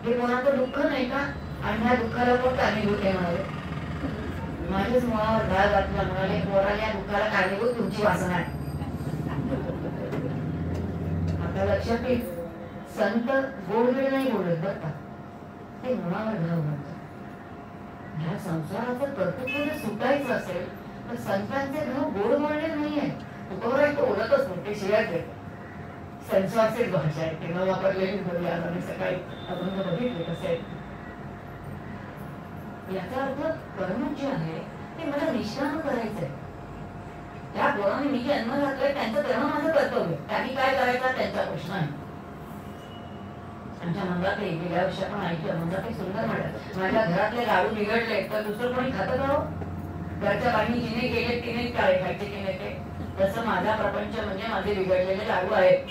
हे पोरांचं दुःख नाही का? आणि ह्या दुःखाला कोण कारणीभूत आहे म्हणाले? माझ्याच मुळावर घाल घातला. म्हणाले पोराला या दुःखाला कारणीभूत तुमची वासना आहे. आता लक्षात येईल, संत गोडवेळ नाही बोलत बरं का, ते मुळावर घाव घालतात. ह्या संसाराचं कर्तृत्व जर सुटायचं असेल तर संतांचे घाव गोड बोलणे नाही आहे. तुकोबाई तो बोलतच नाही, ते शिवाय देत. संसारचीच भाषा आहे, तेव्हा वापरलेली बोलली. आम्ही सकाळी आपण बघितले कसे आहे. याचा अर्थ कर्म जे आहे ते मला निष्काम करायचंय. त्या पोराने मी जन्म घातलाय त्यांचं कर्म माझं कर्तव्य, त्यांनी काय करायचा त्यांचा प्रश्न आहे. आमच्या मंदाताई गेल्या वर्षी आपण ऐकलं, मंदाताई सुंदर म्हणतात, माझ्या घरातले लाडू बिघडले तर दुसरं कोणी खातं का? घरच्या बाईंनी जिने केले तिने काय खायचे की नाही ते. तसं माझा प्रपंच म्हणजे माझे बिघडलेले लाडू आहेत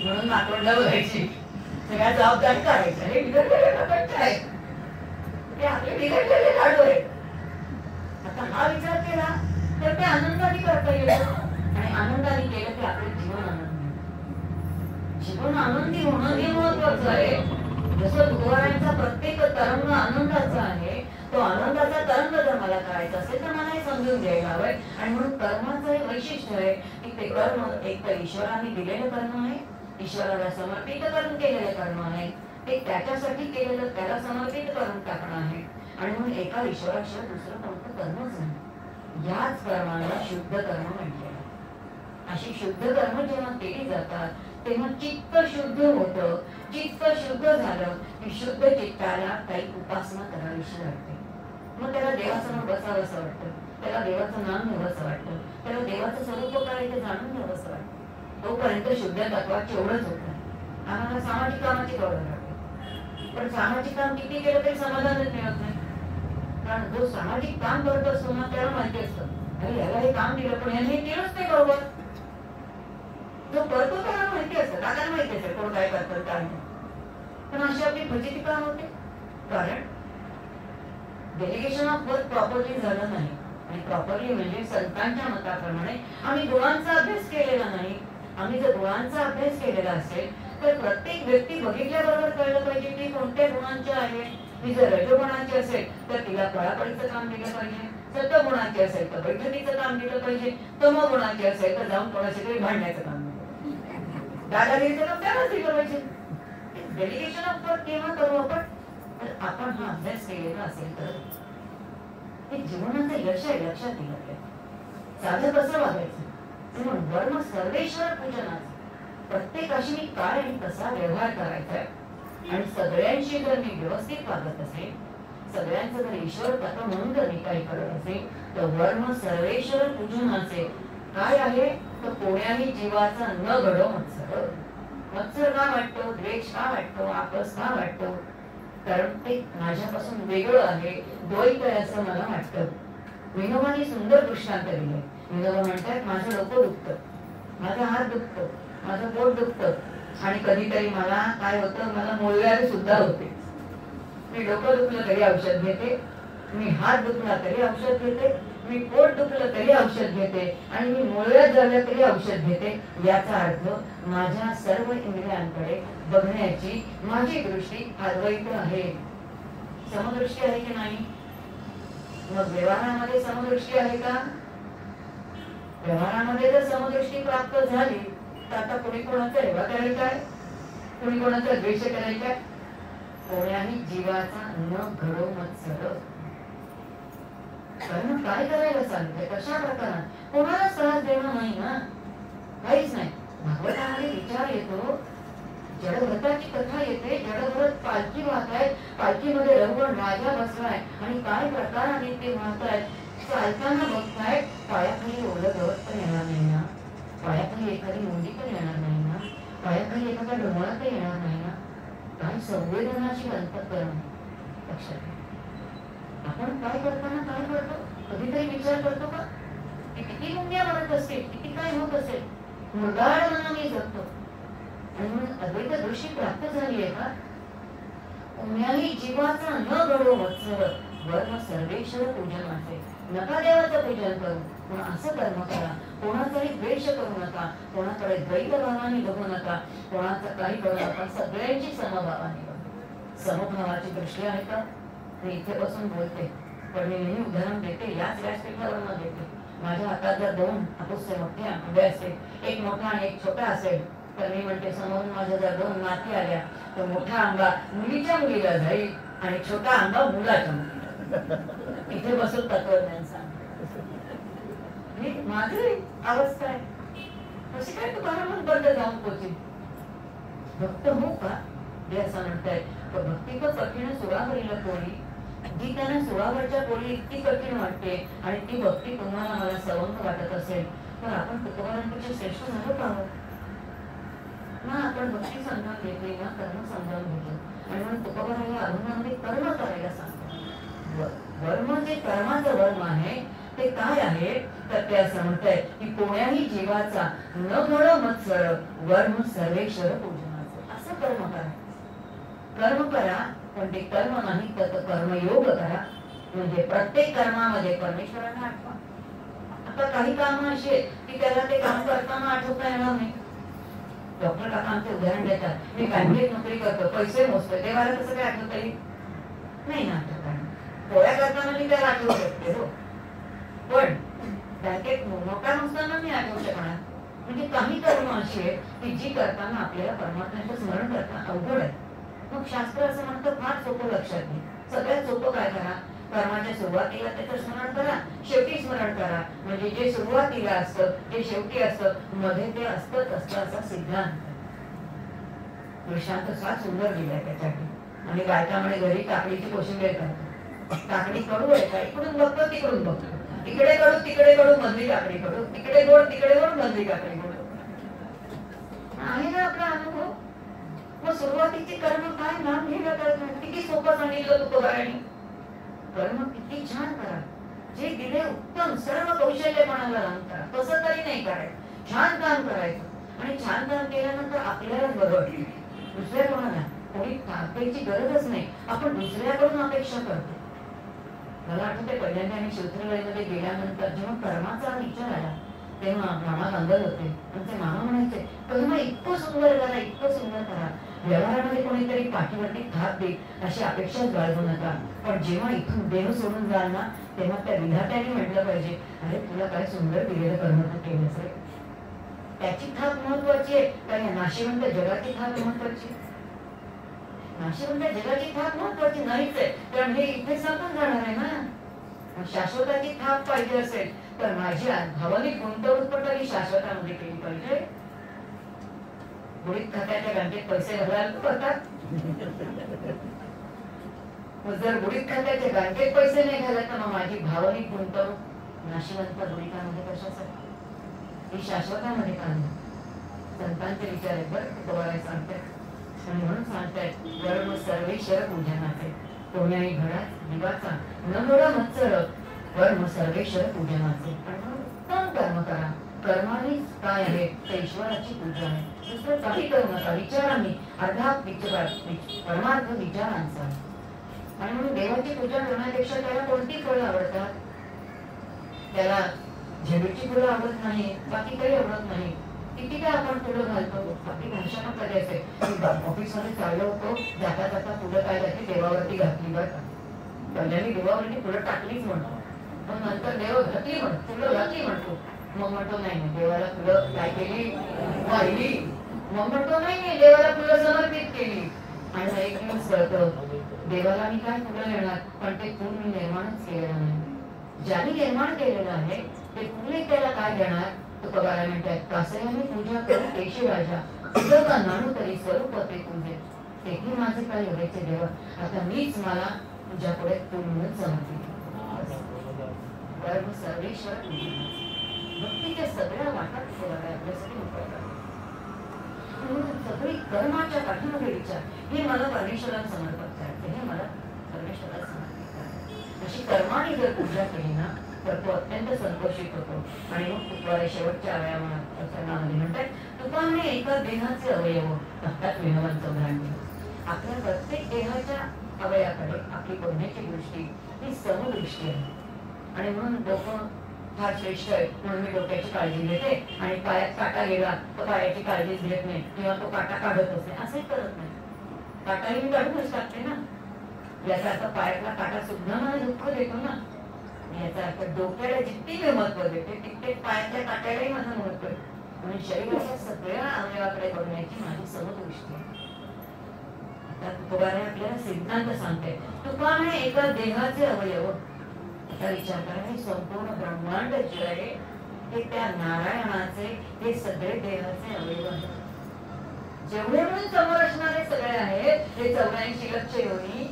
म्हणून नातवंड बघायची, सगळ्या जबाबदारी करायच्या. हे बिघडलेले प्रपंच आहे, ते आपले बिघडलेले लाडू आहेत. आता हा विचार केला तर ते आनंदाने करता येईल. आणि आनंदाने केलं की आपले जीवन आनंदी, जीवन आनंदी होणं हे महत्वाचं आहे. जसं तुकोबारायांचा प्रत्येक तरंग आनंदाचा आहे, तो आनंदाचा तरंग जर मला करायचा असेल तर मला हे समजून घ्यायला हवंय. आणि म्हणून कर्माचं हे वैशिष्ट्य आहे की ते कर्म एक तर ईश्वराने दिलेलं कर्म आहे, ईश्वराला समर्पित करून केलेलं कर्म आहे, ते त्याच्यासाठी केलेलं त्याला समर्पित करून टाकणं आहे. आणि म्हणून एका ईश्वराशिवाय दुसरं कोणतं कर्मच नाही. याच कर्माला शुद्ध कर्म म्हटले. अशी शुद्ध कर्म जेव्हा केली जातात तेव्हा चित्त शुद्ध होतं. चित्त शुद्ध झालं की शुद्ध चित्ताला काही उपासना करावीशी वाटते. मग त्याला देवासमोर बसावं असं वाटतं, त्याला देवाचं नाम घ्यावंसं वाटतं, त्याला देवाचं स्वरूप काय ते जाणून घ्यावंसं वाटतं. तोपर्यंत शुद्ध तत्वाची एवढंच होतं. आम्हाला सामाजिक कामाची गरज लागते, पण सामाजिक काम किती केलं तरी समाधानच मिळत नाही. कारण जो सामाजिक काम करत असतो ना त्याला माहिती असतं, अरे याला हे काम दिलं पण यांनी केलंच नाही बरोबर. जो करतो त्याला माहिती असतं, दादाला माहिती असेल कोण काय करतं काय नाही. पण अशी आपली फजिती काम होते कारण डेलिगेशन ऑफ वर्क प्रॉपरली झालं नाही. आणि प्रॉपरली म्हणजे संतांच्या मताप्रमाणे आम्ही गुणांचा अभ्यास केलेला नाही. आम्ही जर गुणांचा अभ्यास केलेला असेल तर प्रत्येक व्यक्ती बघितल्याबरोबर कळलं पाहिजे की कोणत्या गुणांच्या आहे. ती जर रजोगुणाची असेल तर तिला पळापळीचं काम दिलं पाहिजे, सत्वगुणाची असेल तर बैठकीचं काम दिलं पाहिजे, तमोगुणाची असेल तर जाऊन कोणाशी तरी भांडण्याचं काम दिलं, दादागिरीचं काम त्यालाच दिलं पाहिजे. डेलिगेशन ऑफ वर्क केव्हा करू आपण? तर आपण हा अभ्यास केलेला असेल तर. हे जीवनाचं यश आहे, लक्षात दिलं पाहिजे. साधं कसं वागायचं म्हणून वर्म सर्वेश्वर पूजनाचं. प्रत्येकाशी मी काय आणि कसा व्यवहार करायचा आणि सगळ्यांशी जर मी व्यवस्थित वागत असेल, सगळ्यांचं जर ईश्वर तत्व म्हणून जर मी काही करत असेल, तर वर्म सर्वेश्वर पूजनाचे काय आहे तर कोण्याही जीवाचा न घडो मत्सर. मत्सर का वाटतो, द्वेष का वाटतो, आपस का वाटतो, कारण ते माझ्यापासून वेगळं आहे, द्वैत आहे असं मला वाटतं. विनोबाने सुंदर दृष्टांत दिले. विनोबा म्हणतात माझं डोकं दुखतं, माझा हात दुखतो, माझं पोट दुखतं आणि कधीतरी मला काय होतं, मला मूळव्याधी सुद्धा होते. मी डोकं दुखलं तरी औषध घेते, मी हात दुखला तरी औषध घेते, मी पोट दुखलं तरी औषध घेते आणि मी मूळव्याध झालं तरी औषध घेते. याचा अर्थ माझ्या सर्व इंद्रियांकडे बघण्याची माझी दृष्टी अद्वैत आहे. समदृष्टी आहे की नाही? मग व्यवहारामध्ये समदृष्टी आहे का? व्यवहारामध्ये जर समदृष्टी प्राप्त झाली तर आता कोणी कोणाचा हेवा करायला काय, कोणी कोणाचा द्वेष करायला काय? कोण्याही जीवाचा न घडो मत्सर. कारण काय करायला सांगते, कशा प्रकारात, कोणाला त्रास देणं नाही ना, काहीच नाही. भागवतामध्ये विचार येतो, जडभरताची कथा येते, जडभरत पालखी वाहतायत, पालखीमध्ये रघुवर राजा बसलाय आणि काय प्रकाराने ते वाहतायत. चालताना बघतायत पायाखाली ओलं गवत पण येणार नाही ना, पायाखाली एखादी मुंडी पण येणार नाही ना, पायाखाली एखादा डोंगरा तर येणार नाही ना. काय संवेदनाची अंतःकरण लक्षात. आपण काय करताना काय करतो, कधीतरी विचार करतो का की किती मुंग्या बनत असतील, किती काय होत असेल, मुरगाळ मनाने जगतो. आणि म्हणून अद्वैत दृष्टी प्राप्त झाली आहे का? कोण्याही जीवाचा न घडो मत्सर वर्म सर्वेश्वर पूजनाचे. नका देवाचं पूजन करू, पण असं कर्म करा, कोणाचाही द्वेष करू नका, कोणाकडे द्वैत भावाने बघू नका, कोणाचं काही करू नका, सगळ्यांची समभावाने बघा. समभावाची दृष्टी आहे का? मी इथे बसून बोलते, पण मी नेहमी उदाहरण देते, याच व्यासपीठावर देते. माझ्या हातात जर दोन अपुष्य मोठे आंबे असतील, एक मोठा आणि एक छोटा असेल, तर मी म्हणते समोरून माझ्या जर दोन नाती आल्या तर मोठा आंबा मुलीच्या मुलीला जाईल आणि छोटा आंबा मुलाच्या मुलीला. इथे बसून तत्वज्ञान सांगते. माझी अवस्था आहे कशी काय तुकाराम बंद जाऊन पोचेल. भक्त हो का हे असं म्हणताय. भक्ती पण कठीण सुरावरील पोळी, जी त्यांना सुरावरच्या पोळी इतकी कठीण वाटते आणि ती भक्ती तुम्हाला मला सवंत वाटत असेल, तर आपण तुकारामांपेक्षा श्रेष्ठ झालो का? ना आपण भक्ती समजावून घेतली, ना कर्म समजावून घेतलं. आणि म्हणून तुकाराम या अभंगामध्ये कर्म करायला सांगतात. वर्म जे कर्माचं वर्म आहे ते काय आहे, तर ते असं म्हणताय की कोण्याही जीवाचा न घडो मत्सर वर्म सर्वेश्वर पूजनाचं. असं कर्म करा, कर्म करा, पण ते कर्म नाही तर कर्मयोग करा. म्हणजे प्रत्येक कर्मामध्ये परमेश्वरांना आठवा. आता काही कामं अशी आहेत की त्याला ते काम करताना आठवता येणार नाही. डॉक्टर काका आमचे उदाहरण देतात, मी बँकेत नोकरी करतो, पैसे मोजतो, देवाला कसं काय आठवता येईल? नाही ना आठवता. पोळ्या करताना मी त्याला आठवू शकते हो, पण बँकेत नोटा मोजताना मी आठवू शकणार. म्हणजे काही कर्म अशी आहेत की जी करताना आपल्याला परमात्म्याचं स्मरण करता अवघड आहे. मग शास्त्र असं म्हणतं फार सोपं लक्षात घे. सगळ्यात सोपं काय करा, कर्माच्या सुरुवातीला त्याचं स्मरण करा, शेवटी स्मरण करा. म्हणजे जे सुरुवातीला असतं ते शेवटी असतं, मध्ये ते असतंच असतं असा सिद्धांत. दृष्टांत फार सुंदर दिलाय त्याच्यासाठी. आणि बायकामध्ये घरी काकडीची कोशिंबीर करतो, काकडी कडू आहे का, इकडून बघतो तिकडून बघतो, इकडे कडू तिकडे कडू, मधली काकडी कडू, तिकडे गोड तिकडे गोड, मधली काकडी गोड. आहे ना आपला अनुभव. मग सुरुवातीचे कर्म काय नाम घेणं करत नाही. किती सोपं सांगितलं तुकोबारांनी. कर्म किती छान करा, जे दिले उत्तम सर्व कौशल्यपणाला लावून करा. कसं तरी नाही करायचं, छान काम करायचं. आणि छान काम केल्यानंतर आपल्याला बरं, दुसऱ्या कोणाला कोणी अपेक्षेची गरजच नाही. आपण दुसऱ्याकडून अपेक्षा करतो. मला आठवते पहिल्यांदा आम्ही शिवत्रवाडीमध्ये गेल्यानंतर जेव्हा कर्माचा विचार आला तेव्हा मामा बांधत होते. आणि ते मामा म्हणायचे कर्म इतकं सुंदर करा, इतकं सुंदर करा, व्यवहारामध्ये कोणीतरी पाठीवरती थाप दे अशी अपेक्षाच बाळगू नका. पण जेव्हा इथून देह सोडून जाल ना, तेव्हा त्या विधात्याने म्हटलं पाहिजे, अरे तुला काय सुंदर दिलेलं कर्म तू केलंस रे. त्याची थाप महत्वाची आहे का या नाशिवंत जगाची थाप महत्वाची? नाशिवंत जगाची थाप महत्वाची नाहीच आहे, कारण हे इथे संपून जाणार आहे ना. शाश्वताची थाप पाहिजे असेल तर माझी भावनिक गुंतवणूक पण तरी शाश्वतामध्ये केली पाहिजे. बुडीत खात्याच्या बँकेत पैसे घालायला करतात. जर बुडीत खात्याच्या बँकेत पैसे नाही घालत तर मग माझी भावनिक गुंतवणूक नाशिवंत बुडीकामध्ये कशासाठी? ही शाश्वतामध्ये काम. संतांचे विचार आहेत बरं तुम्हाला सांगतात. आणि म्हणून सांगतायत कर्म सर्वेश्वर पूजनाचे कोण्याही घरात दिवाचा न घडा मत्सर कर्म सर्वेश्वर पूजनाचे. आणि म्हणून उत्तम कर्म करा. कर्माने काय आहे ते ईश्वराची पूजा आहे. दुसरं काही कर्म नका. विचारांनी अर्थात परमार्थ विचारांचा. आणि म्हणून देवाची पूजा करण्यापेक्षा त्याला कोणती फळं आवडतात? त्याला झेंडूची फुलं आवडत नाही, बाकी काही आवडत नाही. किती काय आपण फुलं घालतो. आपली भाषा पण कधी असे ऑफिस मध्ये चाललो होतो, जाता जाता फुलं काय जाते देवावरती घातली. बरं पहिल्यांनी देवावरती फुलं टाकलीच म्हणतो, मग नंतर देव घातली म्हणतो, फुलं घातली म्हणतो. मग म्हणतो नाही देवाला फुलं काय केली वाहिली. मग म्हणतो नाही देवाला फुलं समर्पित केली. आणि एक दिवस कळतं देवाला मी काय फुलं देणार, पण ते फुल मी निर्माणच केलेलं नाही. ज्याने निर्माण केलेलं आहे ते फुले त्याला काय देणार. तो बघायला म्हणतात कासयाने पूजा करू केशी राजा तुझं का नाणू तरी स्वरूप ते तुझे. तेही माझे काय एवढेचे देव, आता मीच मला तुझ्या पुढे फुल म्हणून समर्पित. कर्म सर्वेश्वर भक्तीच्या सगळ्या वाटात ठेवाव्या आपल्यासाठी उपयोग. सगळी कर्माच्या पाठीमध्ये विचार हे मला परमेश्वराला समर्पित करायचे, हे मला परमेश्वराला समर्पित करायचे. अशी कर्माने जर पूजा केली ना तर तो अत्यंत संतोषित होतो. आणि मग तुकारे शेवटच्या अवयवामध्ये म्हणतात तुकाने एका देहाचे अवयव म्हणतात विनवंत भ्रांती. आपल्या प्रत्येक देहाच्या अवयवाकडे आपली बघण्याची दृष्टी ही समदृष्टी आहे. आणि म्हणून डोकं फार श्रेष्ठ आहे म्हणून मी डोक्याची काळजी घेते आणि पायात काटा गेला तर पायाची काळजीच घेत नाही किंवा तो काटा काढतच नाही, असंही करत नाही. काटाही मी काढूनच टाकते ना. याचा अर्थ पायातला काटा सुद्धा मला दुःख देतो ना. याचा अर्थ डोक्याला जितकी मी महत्व देते तितके पायाच्या काट्यालाही माझं महत्व आहे. म्हणून शरीराच्या सगळ्या अवयवाकडे बघण्याची माझी समदृष्टी आहे. आता तुकोबाने आपल्याला सिद्धांत सांगते तुकाने एका देहाचे अवयव. आता विचार करा हे संपूर्ण ब्रह्मांड जे आहे हे त्या नारायणाचे हे सगळे देहाचे अवयव आहेत. जेवढे म्हणून समोर असणारे सगळे आहेत हे 84 लक्ष योनी.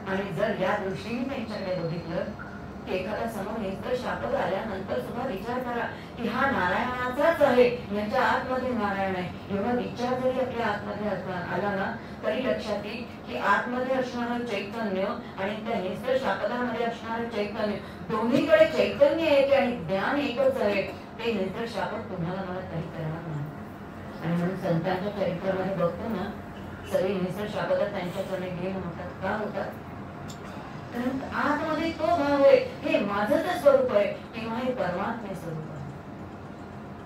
आणि जर या दृष्टीने त्यांच्याकडे बघितलं की एखादा समोर नेत्र शापक आल्यानंतर सुद्धा विचार करा की हा नारायणाचाच आहे, याच्या आतमध्ये नारायण आहे. एवढा विचार जरी आपल्या आतमध्ये आला ना तरी लक्षात येईल की आतमध्ये असणारं चैतन्य आणि त्या नेत्र शापकामध्ये असणारं चैतन्य दोन्हीकडे चैतन्य एक आणि ज्ञान एकच आहे. ते नेत्र शापक तुम्हाला मला काही करणार नाही. आणि म्हणून संतांच्या चरित्रामध्ये बघतो ना सगळे नेत्र शापक त्यांच्याकडे गेले म्हणतात का होतात. आतमध्ये तो भाव आहे हे माझं तर स्वरूप आहे किंवा हे परमात्मे स्वरूप आहे.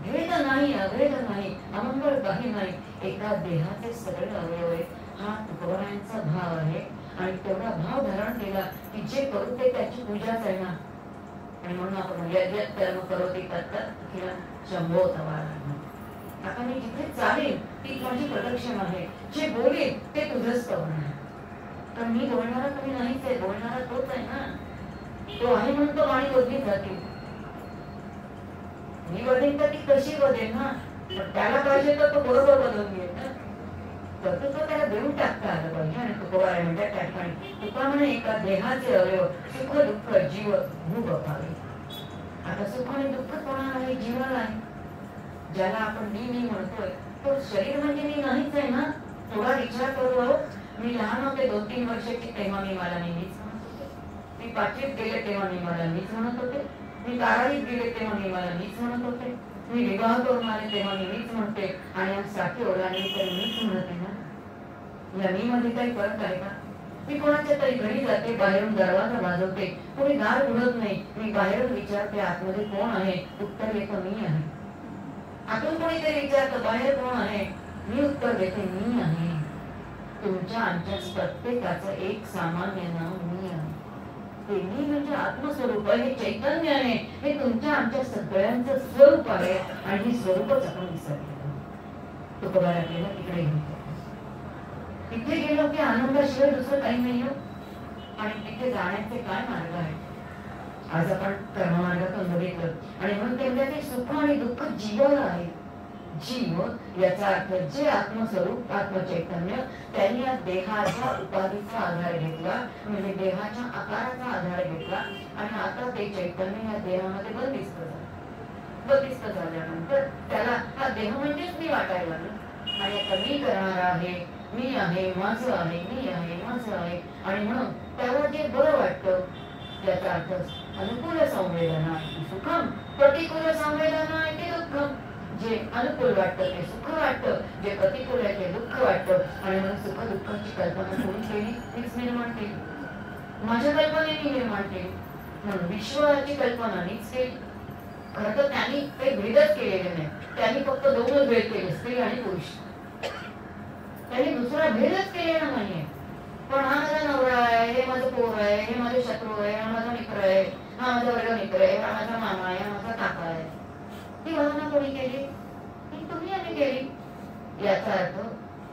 भेद नाही, अभेद नाही, अमंगळ काही नाही. एका देहाचे सगळे अवयव आहे. हा तुकोबारायांचा भाव आहे. आणि तेवढा भाव धारण केला की जे करू ते त्याची पूजाच आहे ना. आणि म्हणून आपण यज्ञ कर्म करोति तत्तत् शंभो तवारा. आता मी जिथे चालेल ती माझी प्रदक्षिणा आहे. जे बोलेल ते तुझंच कवण आहे. पण मी बोलणारा तुम्ही नाहीच आहे, बोलणारा तोच आहे ना. तो आहे म्हणून तो वाणी बदली जाते. मी बदलेन तर ती कशी बदलेल ना. पण त्याला पाहिजे तर तो बरोबर बदलून घेईल ना. कर्तृत्व त्याला देऊन टाकता आलं पाहिजे. आणि तुकोबा म्हणतात त्या ठिकाणी तुका म्हणे एका देहाचे अवयव सुख दुःख जीव भूग पावे. आता सुख आणि दुःख कोणाला आहे? जीवाला आहे. ज्याला आपण मी म्हणतोय तो शरीर म्हणजे मी नाहीच आहे ना. थोडा विचार करू. मी लहान होते 2-3 वर्षाची तेव्हा मी मला मीच म्हणत होते. मी 5वीत गेले तेव्हा मी मला मीच म्हणत होते. मी 12वीत गेले तेव्हा मी मला मीच म्हणत होते. मी विवाह करून आले तेव्हा मी मीच म्हणते. आणि आज 60 ओलांडली तरी मीच म्हणते ना. या मी मध्ये काही फरक आहे का? मी कोणाच्या तरी घरी जाते, बाहेरून दरवाजा वाजवते, कोणी दार उघडत नाही. मी बाहेरून विचारते आतमध्ये कोण आहे, उत्तर येतं मी आहे. आतून कोणीतरी विचारतं बाहेर कोण आहे, मी उत्तर देते मी आहे. तुमच्या आमच्या प्रत्येकाचं एक सामान्य नाव मी आहे. ते मी म्हणजे आत्मस्वरूप आहे, हे चैतन्य आहे. हे तुमच्या आमच्या सगळ्यांचं स्वरूप आहे. आणि हे स्वरूपच आपण विसरलेलो. तुकोबा आपल्याला तिकडे घेऊन तिथे गेलो की आनंदाशिवाय दुसरं काही नाही हो. आणि तिथे जाण्याचे काय मार्ग आहेत. आज आपण कर्ममार्गातून बघितलं. आणि म्हणून त्यांच्यातील सुख आणि दुःख जीवाला आहे. जीव याचा अर्थ जे आत्मस्वरूप आत्मचैतन्य त्यांनी या देहाच्या उपाधीचा आधार घेतला, म्हणजे देहाच्या आकाराचा आधार घेतला आणि आता ते चैतन्य या देहामध्ये बंदिस्त झाल्यानंतर त्याला हा देह म्हणजेच मी वाटायला लागला. आणि आता मी करणार आहे, मी आहे, माझं आहे, मी आहे, माझं आहे. आणि म्हणून त्याला जे बरं वाटतं त्याचा अर्थ अनुकूल संवेदना सुखम, प्रतिकूल संवेदना ते दुःखम. जे अनुकूल वाटतं ते सुख वाटतं, जे प्रतिकूल आहे ते दुःख वाटतं. आणि म्हणून सुख दुःखाची कल्पना कोणी केली? मीच निर्माण केली, माझ्या कल्पनेने निर्माण केली. म्हणून विश्वाची कल्पना मीच केली. खरं तर त्यांनी काही भेदच केलेले नाही, त्यांनी फक्त दोनच भेद केले, स्त्री आणि पुरुष. त्यांनी दुसरा भेदच केलेला नाहीये. पण हा माझा नवरा आहे, हे माझं पोर आहे, हे माझे शत्रू आहे, हा माझा मित्र आहे, हा माझा वर्ग मित्र आहे, हा माझा मामा आहे, हा माझा काका आहे. ती भावना कोणी केली? ती तुम्ही आम्ही केली. याचा अर्थ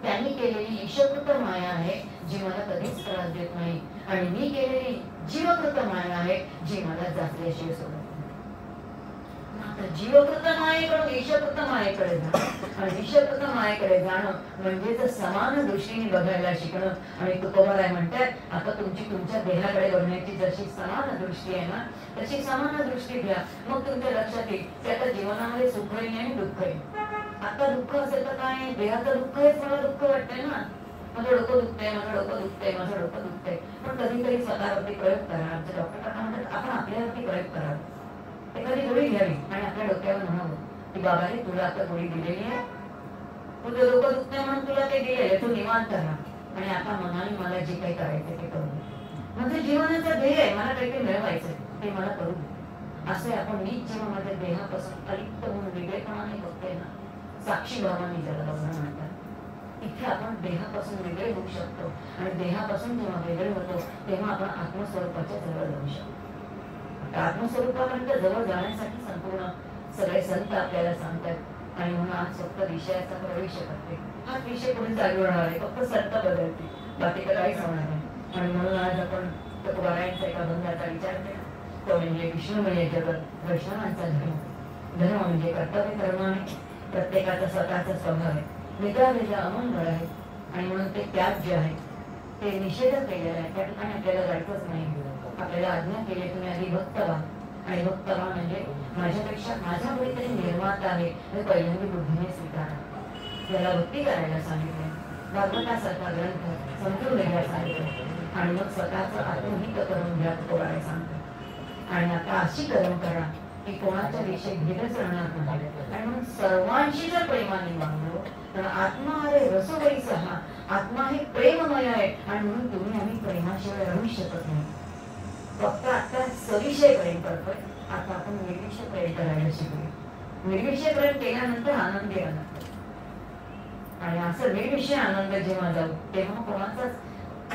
त्यांनी केलेली ईशकृत माया आहे जी मला कधीच त्रास देत नाही, आणि मी केलेली जीवकृत माया आहे जी मला जाचल्याशिवाय सोडत नाही. जीवकृत मायेकडून ईशकृत मायेकडे जाणं आणि ईशकृत मायेकडे जाणं म्हणजे समान दृष्टीने बघायला शिकणं. आणि तुकोबाराय म्हणतात आता तुमची तुमच्या देहाकडे बघण्याची जशी समान दृष्टी आहे ना तशी समान दृष्टी घ्या, मग तुमच्या लक्षात येईल की आता जीवनामध्ये सुख आहे आणि दुःख आहे. आता दुःख असेल तर काय, देहाचं दुःख हेच मला दुःख वाटतंय ना, माझं डोकं दुखतंय, माझं डोकं दुखतंय, माझं डोकं दुखतंय. पण कधीतरी स्वतःवरती प्रयोग करा. आमचे डॉक्टर काका म्हणतात आपण आपल्यावरती प्रयोग करा. एखादी गोळी घ्यावी आणि आपल्या डोक्यावर म्हणावं की बाबा रे तुला आता गोळी दिलेली आहे, तुझं डोकं दुखतंय म्हणून तुला ते दिलेलं, तू निवांत राहा आणि आता मनाने मला जे काही करायचं ते करू. म्हणजे जीवनाचं ध्येय आहे, मला काहीतरी मिळवायचं ते मला करू. असे आपण नीट जेव्हा माझ्या देहापासून अलिप्त होऊन वेगळेपणाने बघतोय ना, साक्षी भावाने ज्याला म्हणतात, इथे आपण देहापासून वेगळे होऊ शकतो. आणि देहापासून जेव्हा वेगळे होतो तेव्हा आपण आत्मस्वरूपाच्या जवळ जाऊ शकतो. आत्मस्वरूपापर्यंत जवळ जाण्यासाठी संपूर्ण सगळे संत आपल्याला सांगतात. आणि म्हणून आज फक्त विषयाचा प्रवेश करते, हा विषय पुढे चालू राहणार आहे, फक्त संत बदलते, बाकी तर काहीच होणार नाही. आणि म्हणून आज आपण तुकोबारायांचा एका बंधाचा विचार केला, तो म्हणजे विष्णू म्हणजे जगत, वैष्णवांचा धर्म. धर्म म्हणजे कर्तव्य कर्म आहे, प्रत्येकाचा स्वतःचा स्वभाव आहे, वेगळा वेगळा अमंगळ आहे. आणि म्हणून ते त्याग जे आहे ते निषेध केलेला आहे, त्या ठिकाणी आपल्याला जायचंच नाही. आपल्याला आज्ञा केली तुम्ही आधी भक्त व्हा. आणि भक्त व्हा म्हणजे माझ्यापेक्षा माझा कोणीतरी निर्माता आहे हे पहिल्यांदा बुद्धीने स्वीकारा. त्याला भक्ती करायला सांगितलं, भागवतासारखा ग्रंथ समजून घ्यायला सांगितलं, आणि मग स्वतःचं आत्महित करून घ्या कोणाला सांगतो. आणि आता अशी कर्म करा की कोणाच्या विषयी भेदच राहणार नाही. आणि म्हणून सर्वांशी जर प्रेमाने वागलो तर आत्मा अरे रसोबरी सहा, आत्मा हे प्रेममय आहे. आणि म्हणून तुम्ही आम्ही प्रेमाशिवाय राहू शकत नाही. फक्त आता सविषय प्रेम करतोय, आता आपण निर्विषय प्रेम करायला शिकलो. निर्विषय प्रेम केल्यानंतर आनंद येणार, आणि असं निर्विषय आनंद जेव्हा जाऊ तेव्हा कोणाचाच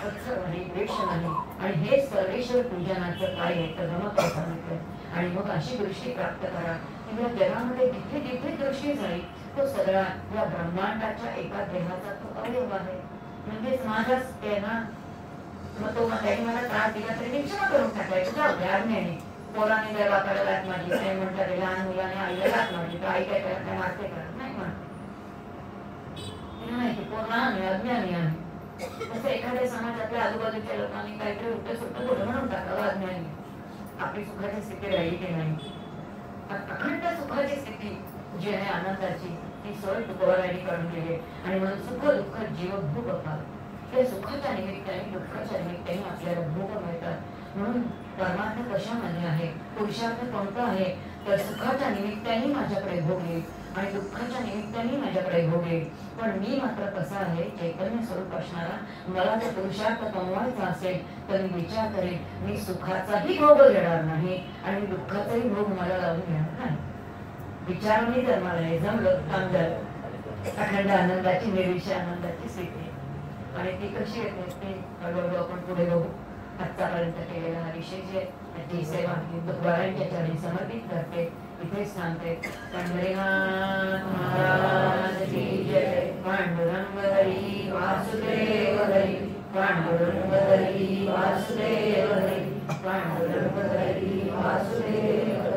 उत्सव नाही, द्वेष नाही. आणि हे सर्वेश्वर पूजनाचं काय आहे तर महत्व सांगितलं. आणि मग अशी दृष्टी प्राप्त करा की या जगामध्ये जिथे जिथे दृष्टी झाली तो सगळा या ब्रह्मांडाच्या एका देहाचा तो अवयव आहे, म्हणजेच माझाच ते ना. मग तो त्याने मला त्रास दिला तरी मी क्षमा करून टाकायचं, जाऊ द्या आज्ञेने. पोराने जर बापाला लाट मारली, काय म्हणतात लहान मुलाने आईला लाट मारली तर आई काय करत नाही, मारते करत नाही, म्हणते नाही, पोर लहान आहे, अज्ञानी आहे. तसं एखाद्या समाजातल्या आजूबाजूच्या लोकांनी काहीतरी उलट सुलट बोल म्हणून टाकावं अज्ञानी. आपली सुखाची स्थिती राहिली की नाही. अखंड सुखाची स्थिती जी आहे आनंदाची ती सोय तुकोबारायांनी काढून दिली. आणि म्हणून सुख दुःख जीव भोग अपार, त्या सुखाच्या निमित्ताने दुःखाच्या निमित्ताने आपल्याला भोग मिळतात. म्हणून परमार्थ कशामध्ये आहे, पुरुषार्थ कोणता आहे तर सुखाच्या निमित्ताने माझ्याकडे भोग येईल आणि दुःखाच्या निमित्ताने माझ्याकडे भोग येईल. पण मी मात्र कसा आहे, चैतन्य स्वरूप असणारा, मला जर पुरुषार्थ कमवायचा असेल तर मी विचार करेन मी सुखाचाही भोग घेणार नाही आणि दुःखाचाही भोग मला लावून घेणार नाही. विचाराने जर मला हे जमलं अंदर अखंड आनंदाची निर्विषय आनंदाची स्थिती. आणि ती कशी येते ते हळूहळू आपण पुढे बघू. आतापर्यंत केलेला हा विषय जे ती सेवा तुकोबारायांच्या चरणी समर्पित करते, इथेच सांगते. पंढरीनाथ महाराज की जय. पांडुरंग हरी वासुदेव हरी, पांडुरंग हरी वासुदेव हरी. गणपती वासुदेव